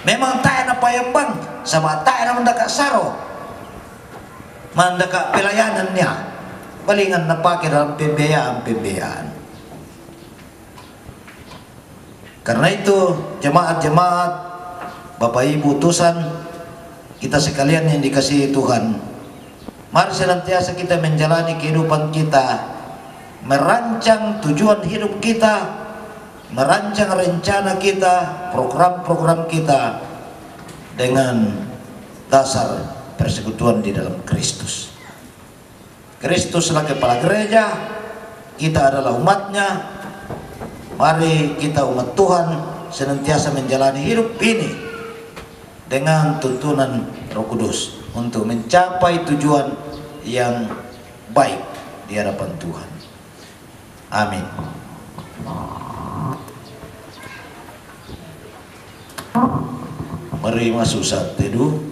Memang tak ada payambang sama tak ada mendekat saro, mendekat pelayanannya. Palingan napake dalam pembiayaan. Karena itu jemaat-jemaat, Bapak Ibu utusan kita sekalian yang dikasihi Tuhan, mari senantiasa kita menjalani kehidupan kita, merancang tujuan hidup kita, merancang rencana kita, program-program kita dengan dasar persekutuan di dalam Kristus. Kristuslah kepala gereja, kita adalah umatnya. Mari kita umat Tuhan senantiasa menjalani hidup ini dengan tuntunan Roh Kudus untuk mencapai tujuan yang baik di hadapan Tuhan. Amin. Mari masuk saat teduh.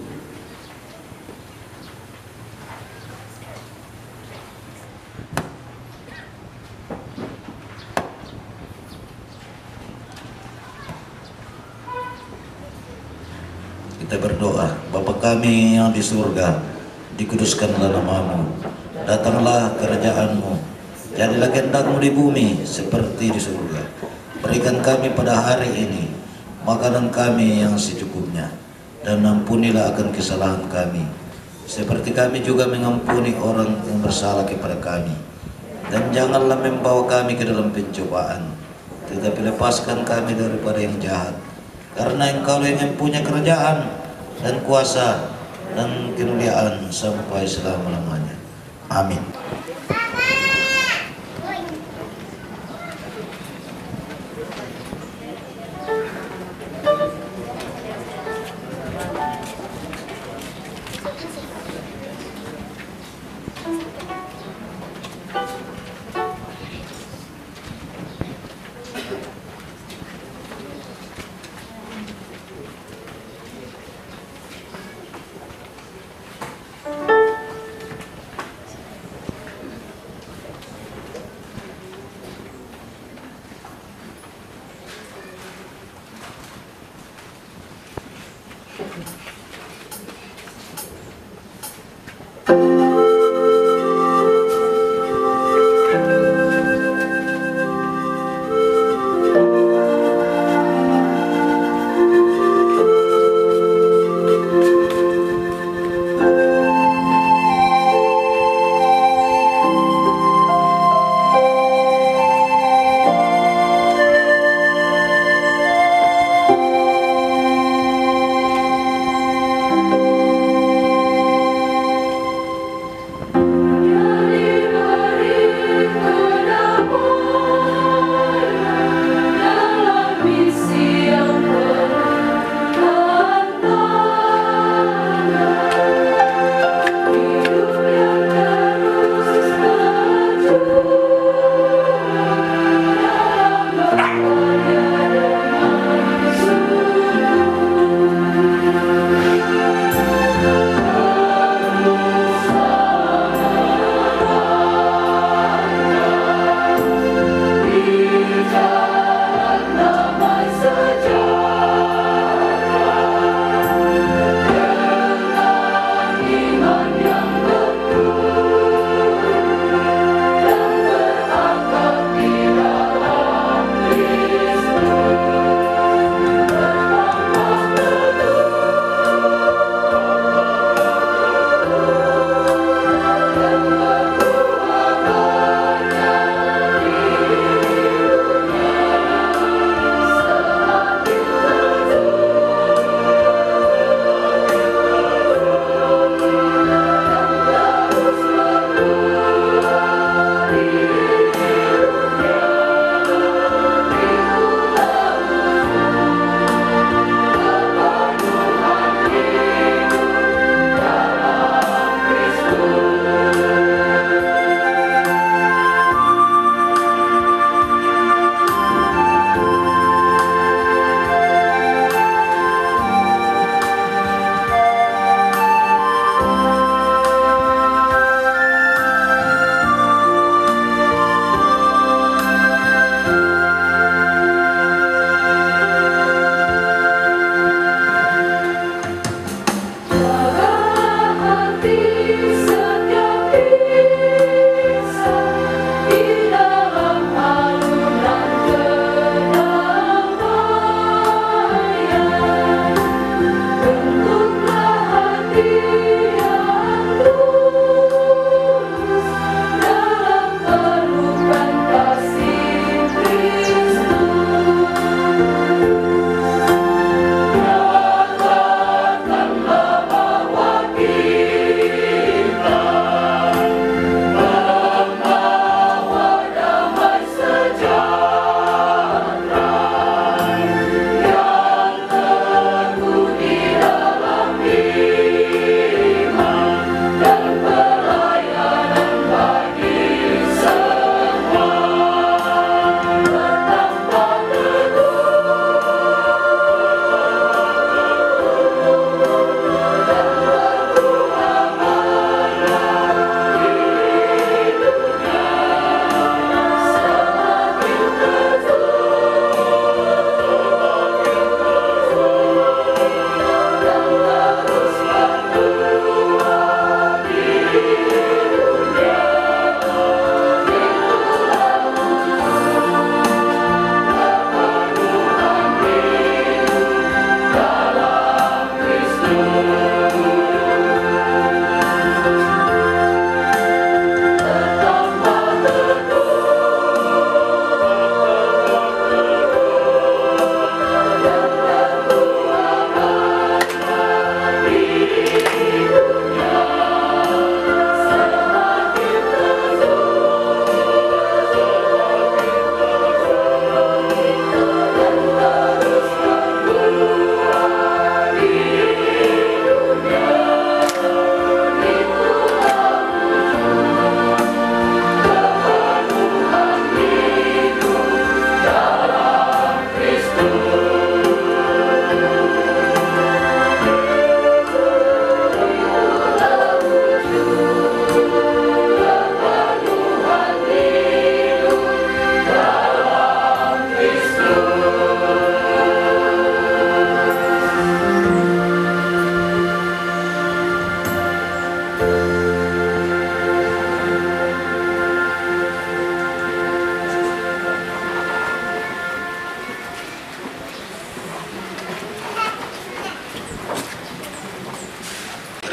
Kita berdoa. Bapa kami yang di surga, dikuduskanlah nama-Mu, datanglah kerajaan-Mu, Jadilah kehendak-Mu di bumi seperti di surga. Berikan kami pada hari ini makanan kami yang secukupnya, dan ampunilah akan kesalahan kami, seperti kami juga mengampuni orang yang bersalah kepada kami. Dan janganlah membawa kami ke dalam pencobaan, tetapi lepaskan kami daripada yang jahat. Karena Engkau yang mempunyai kerajaan dan kuasa dan kemuliaan sampai selama-lamanya. Amin.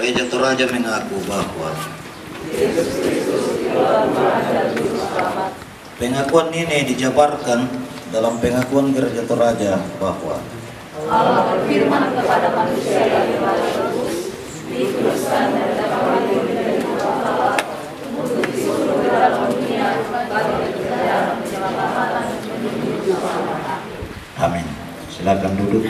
Gereja Toraja mengaku bahwa pengakuan ini dijabarkan dalam pengakuan Gereja Toraja bahwa Allah berfirman kepada manusia yang bagus, dituliskan dari dalam untuk disuruh ke dalam dunia bagi dalam penyelamatan menuju keselamatan. Amin. Silakan duduk.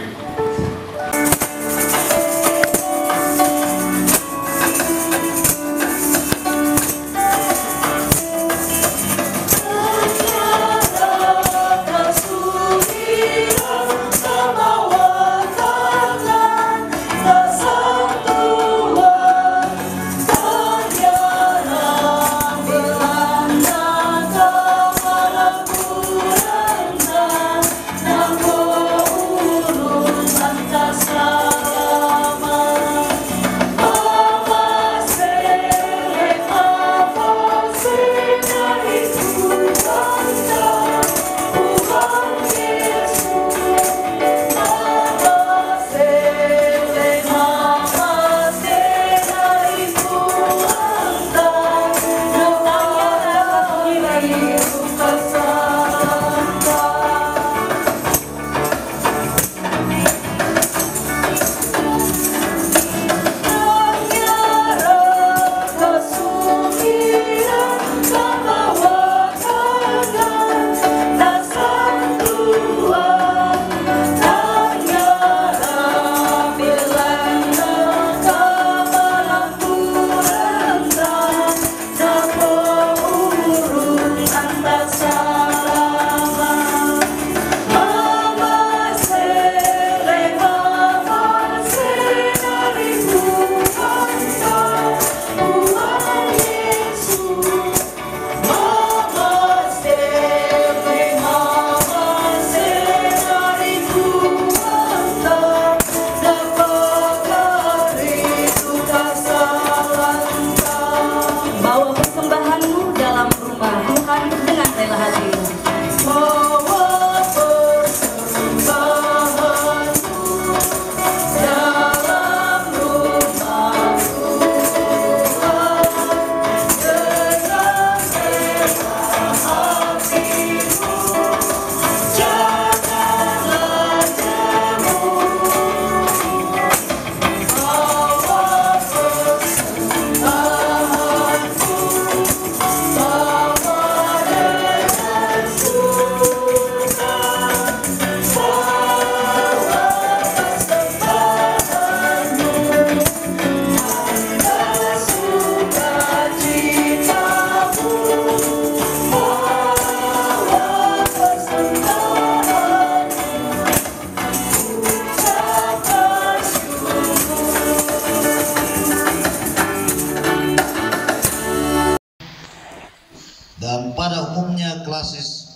Dan pada umumnya klasis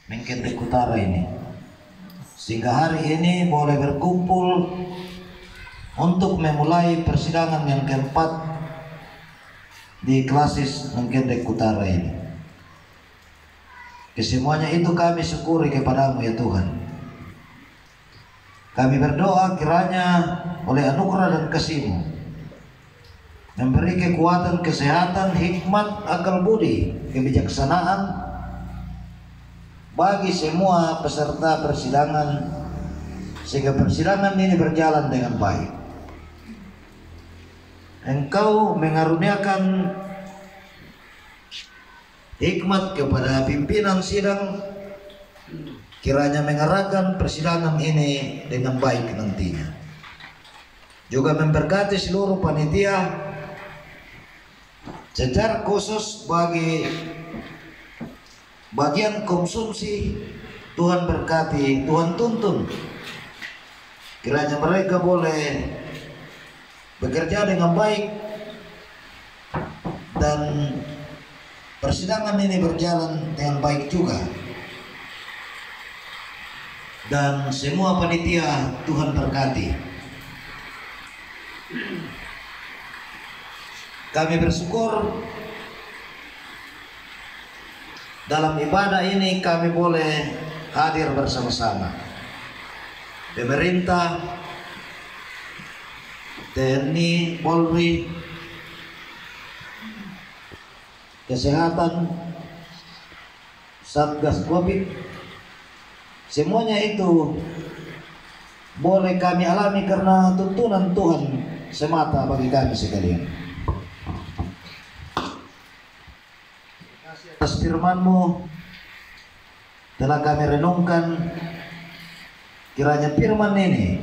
Mengkendek Utara ini, sehingga hari ini boleh berkumpul untuk memulai persidangan yang keempat di klasis Mengkendek Utara ini. Kesemuanya itu kami syukuri kepadamu ya Tuhan. Kami berdoa kiranya oleh anugerah dan kasih-Mu memberi kekuatan, kesehatan, hikmat, akal budi, kebijaksanaan bagi semua peserta persidangan, sehingga persidangan ini berjalan dengan baik. Engkau mengaruniakan hikmat kepada pimpinan sidang, kiranya mengarahkan persidangan ini dengan baik nantinya. Juga memberkati seluruh panitia, secara khusus bagi bagian konsumsi. Tuhan berkati, Tuhan tuntun, kiranya mereka boleh bekerja dengan baik dan persidangan ini berjalan dengan baik juga. Dan semua panitia Tuhan berkati. Kami bersyukur dalam ibadah ini kami boleh hadir bersama-sama. Pemerintah, TNI, Polri, kesehatan, Satgas Covid, semuanya itu boleh kami alami karena tuntunan Tuhan semata bagi kami sekalian. Atas firman-Mu telah kami renungkan, kiranya firman ini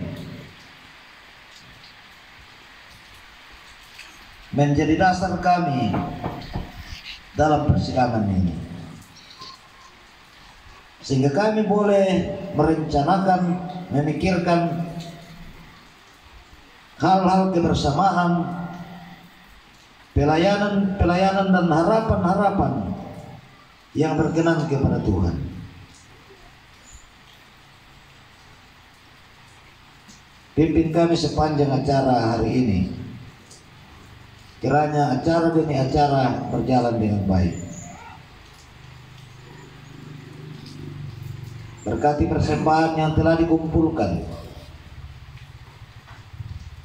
menjadi dasar kami dalam persidangan ini, sehingga kami boleh merencanakan, memikirkan hal-hal kebersamaan, pelayanan dan harapan-harapan yang berkenan kepada Tuhan. Pimpin kami sepanjang acara hari ini, kiranya acara demi acara berjalan dengan baik. Berkati persembahan yang telah dikumpulkan,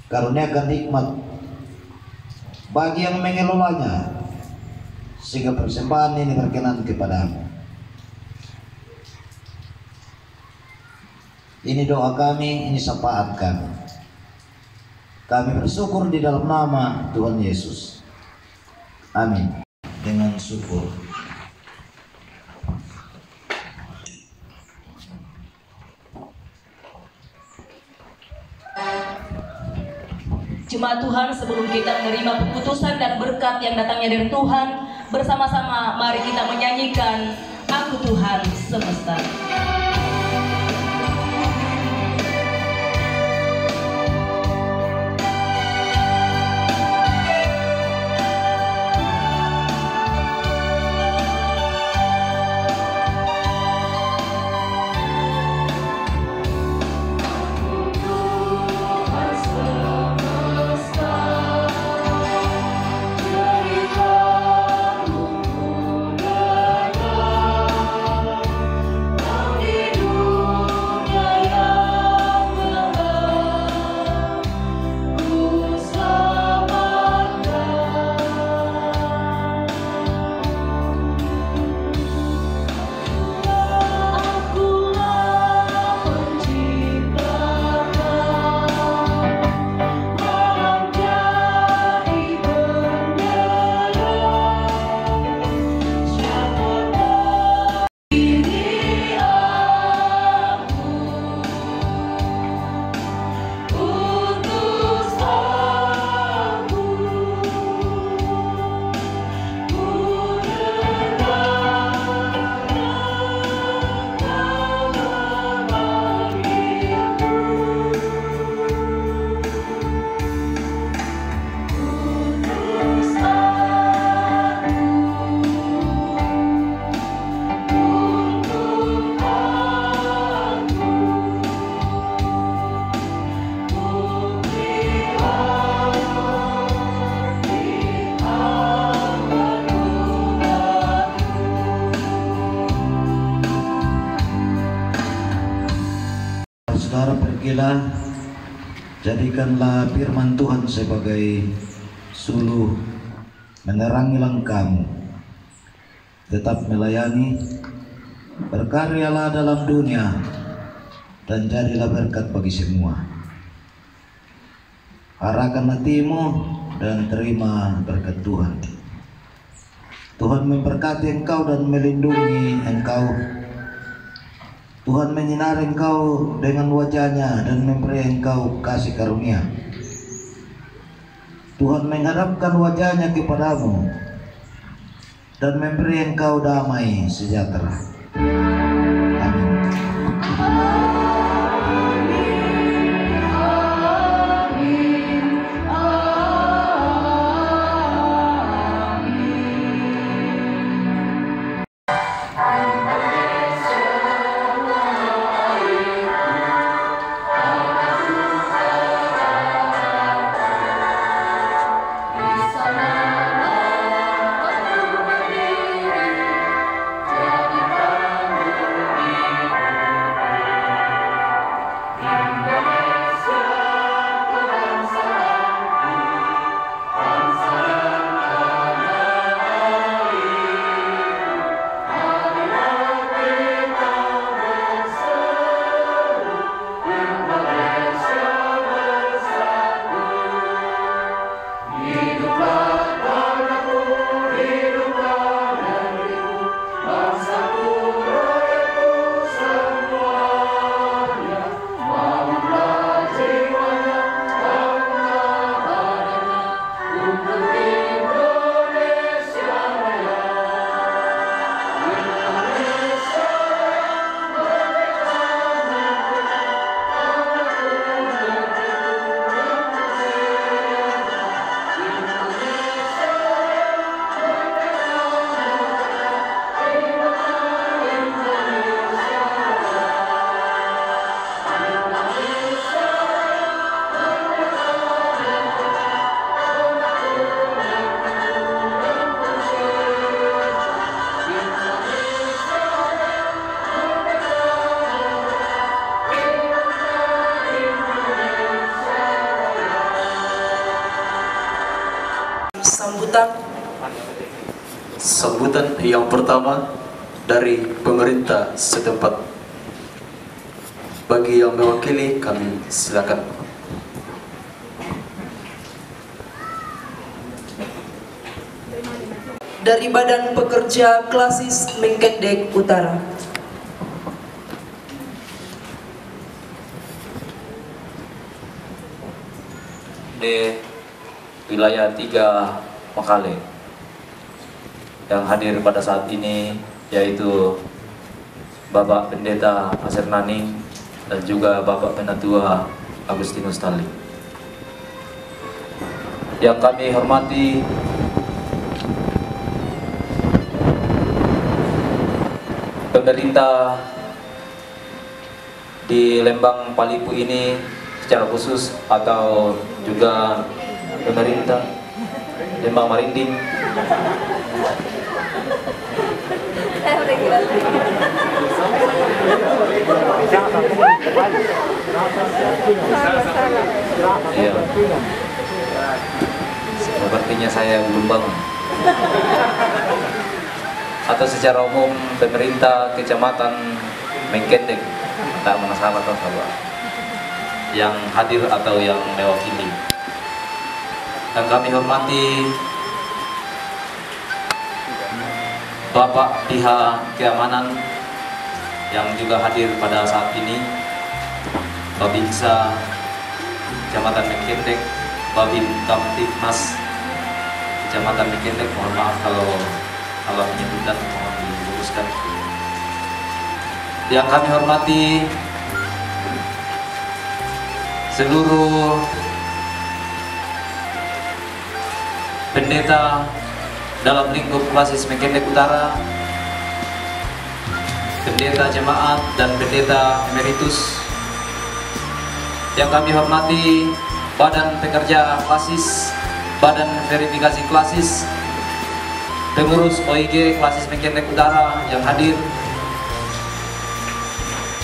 karuniakan hikmat bagi yang mengelolanya, sehingga persembahan ini berkenan kepadamu. Ini doa kami, ini syafaat kami. Kami bersyukur di dalam nama Tuhan Yesus. Amin. Dengan syukur. Jemaat Tuhan, sebelum kita menerima keputusan dan berkat yang datangnya dari Tuhan, bersama-sama mari kita menyanyikan Aku Tuhan Semesta. Saudara, pergilah, jadikanlah firman Tuhan sebagai suluh menerangi langkahmu. Tetap melayani, berkaryalah dalam dunia, dan jadilah berkat bagi semua. Arahkan hatimu dan terima berkat Tuhan. Tuhan memberkati engkau dan melindungi engkau. Tuhan menyinari engkau dengan wajah-Nya dan memberi engkau kasih karunia. Tuhan menghadapkan wajah-Nya kepadamu dan memberi engkau damai sejahtera. Amin. Di sana aku berdiri, jadikan sambutan yang pertama dari pemerintah setempat. Bagi yang mewakili kami silakan. Dari Badan Pekerja Klasis Menkendek Utara. Di wilayah 3 Makale yang hadir pada saat ini yaitu Bapak Pendeta Pasir Naning dan juga Bapak Penatua Agustinus Tali. Yang kami hormati pemerintah di Lembang Palipu ini secara khusus, atau juga pemerintah Lembang Marinding, iya. Sepertinya saya belum bangun. Atau secara umum pemerintah Kecamatan Menkendek, tak masalah atau sahabat yang hadir atau yang mewakili. Dan kami hormati Bapak pihak keamanan yang juga hadir pada saat ini, Babinsa Kecamatan Menkendek, Babin Kamtibmas Kecamatan Menkendek. Mohon maaf kalau penyebutan mohon diluruskan. Yang kami hormati seluruh pendeta dalam lingkup Klasis Menkendek Utara, pendeta jemaat dan pendeta emeritus. Yang kami hormati Badan Pekerja Klasis, Badan Verifikasi Klasis, pengurus OIG Klasis Menkendek Utara yang hadir.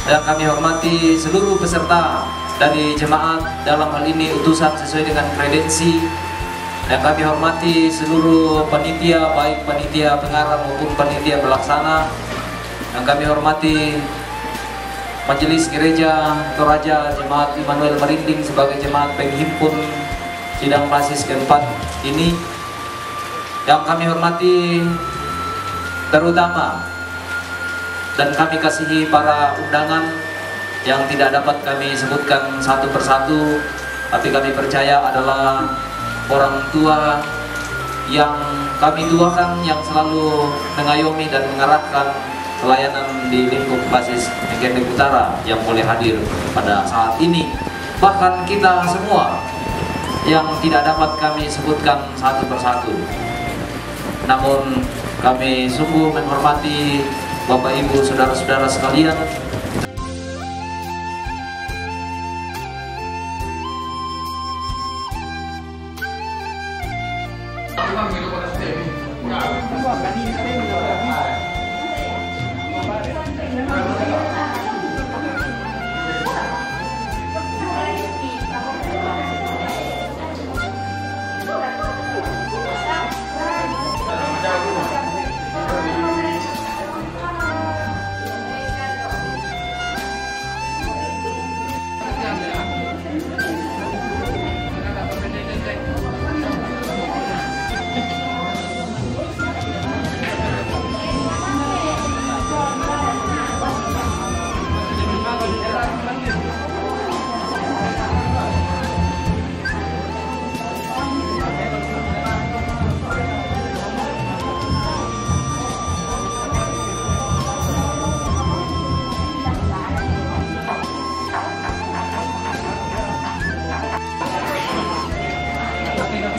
Yang kami hormati seluruh peserta dari jemaat, dalam hal ini utusan sesuai dengan kredensi. Yang kami hormati seluruh panitia, baik panitia pengarah maupun panitia pelaksana. Yang kami hormati Majelis Gereja Toraja Jemaat Immanuel Marinding sebagai jemaat penghimpun sidang klasis keempat ini. Yang kami hormati terutama dan kami kasihi para undangan yang tidak dapat kami sebutkan satu persatu, tapi kami percaya adalah orang tua yang kami tuakan, yang selalu mengayomi dan mengarahkan pelayanan di lingkup Klasis Menkendek Utara yang boleh hadir pada saat ini. Bahkan kita semua yang tidak dapat kami sebutkan satu persatu. Namun kami sungguh menghormati Bapak Ibu saudara-saudara sekalian.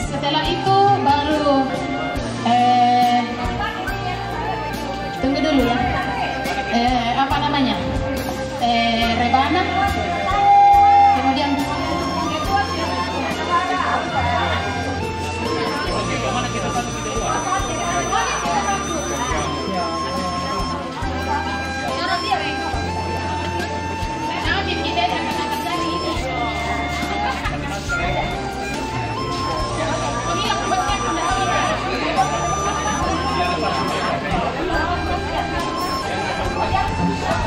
Setelah itu baru tunggu dulu ya. Apa namanya? Rebana. Kemudian Indonesia.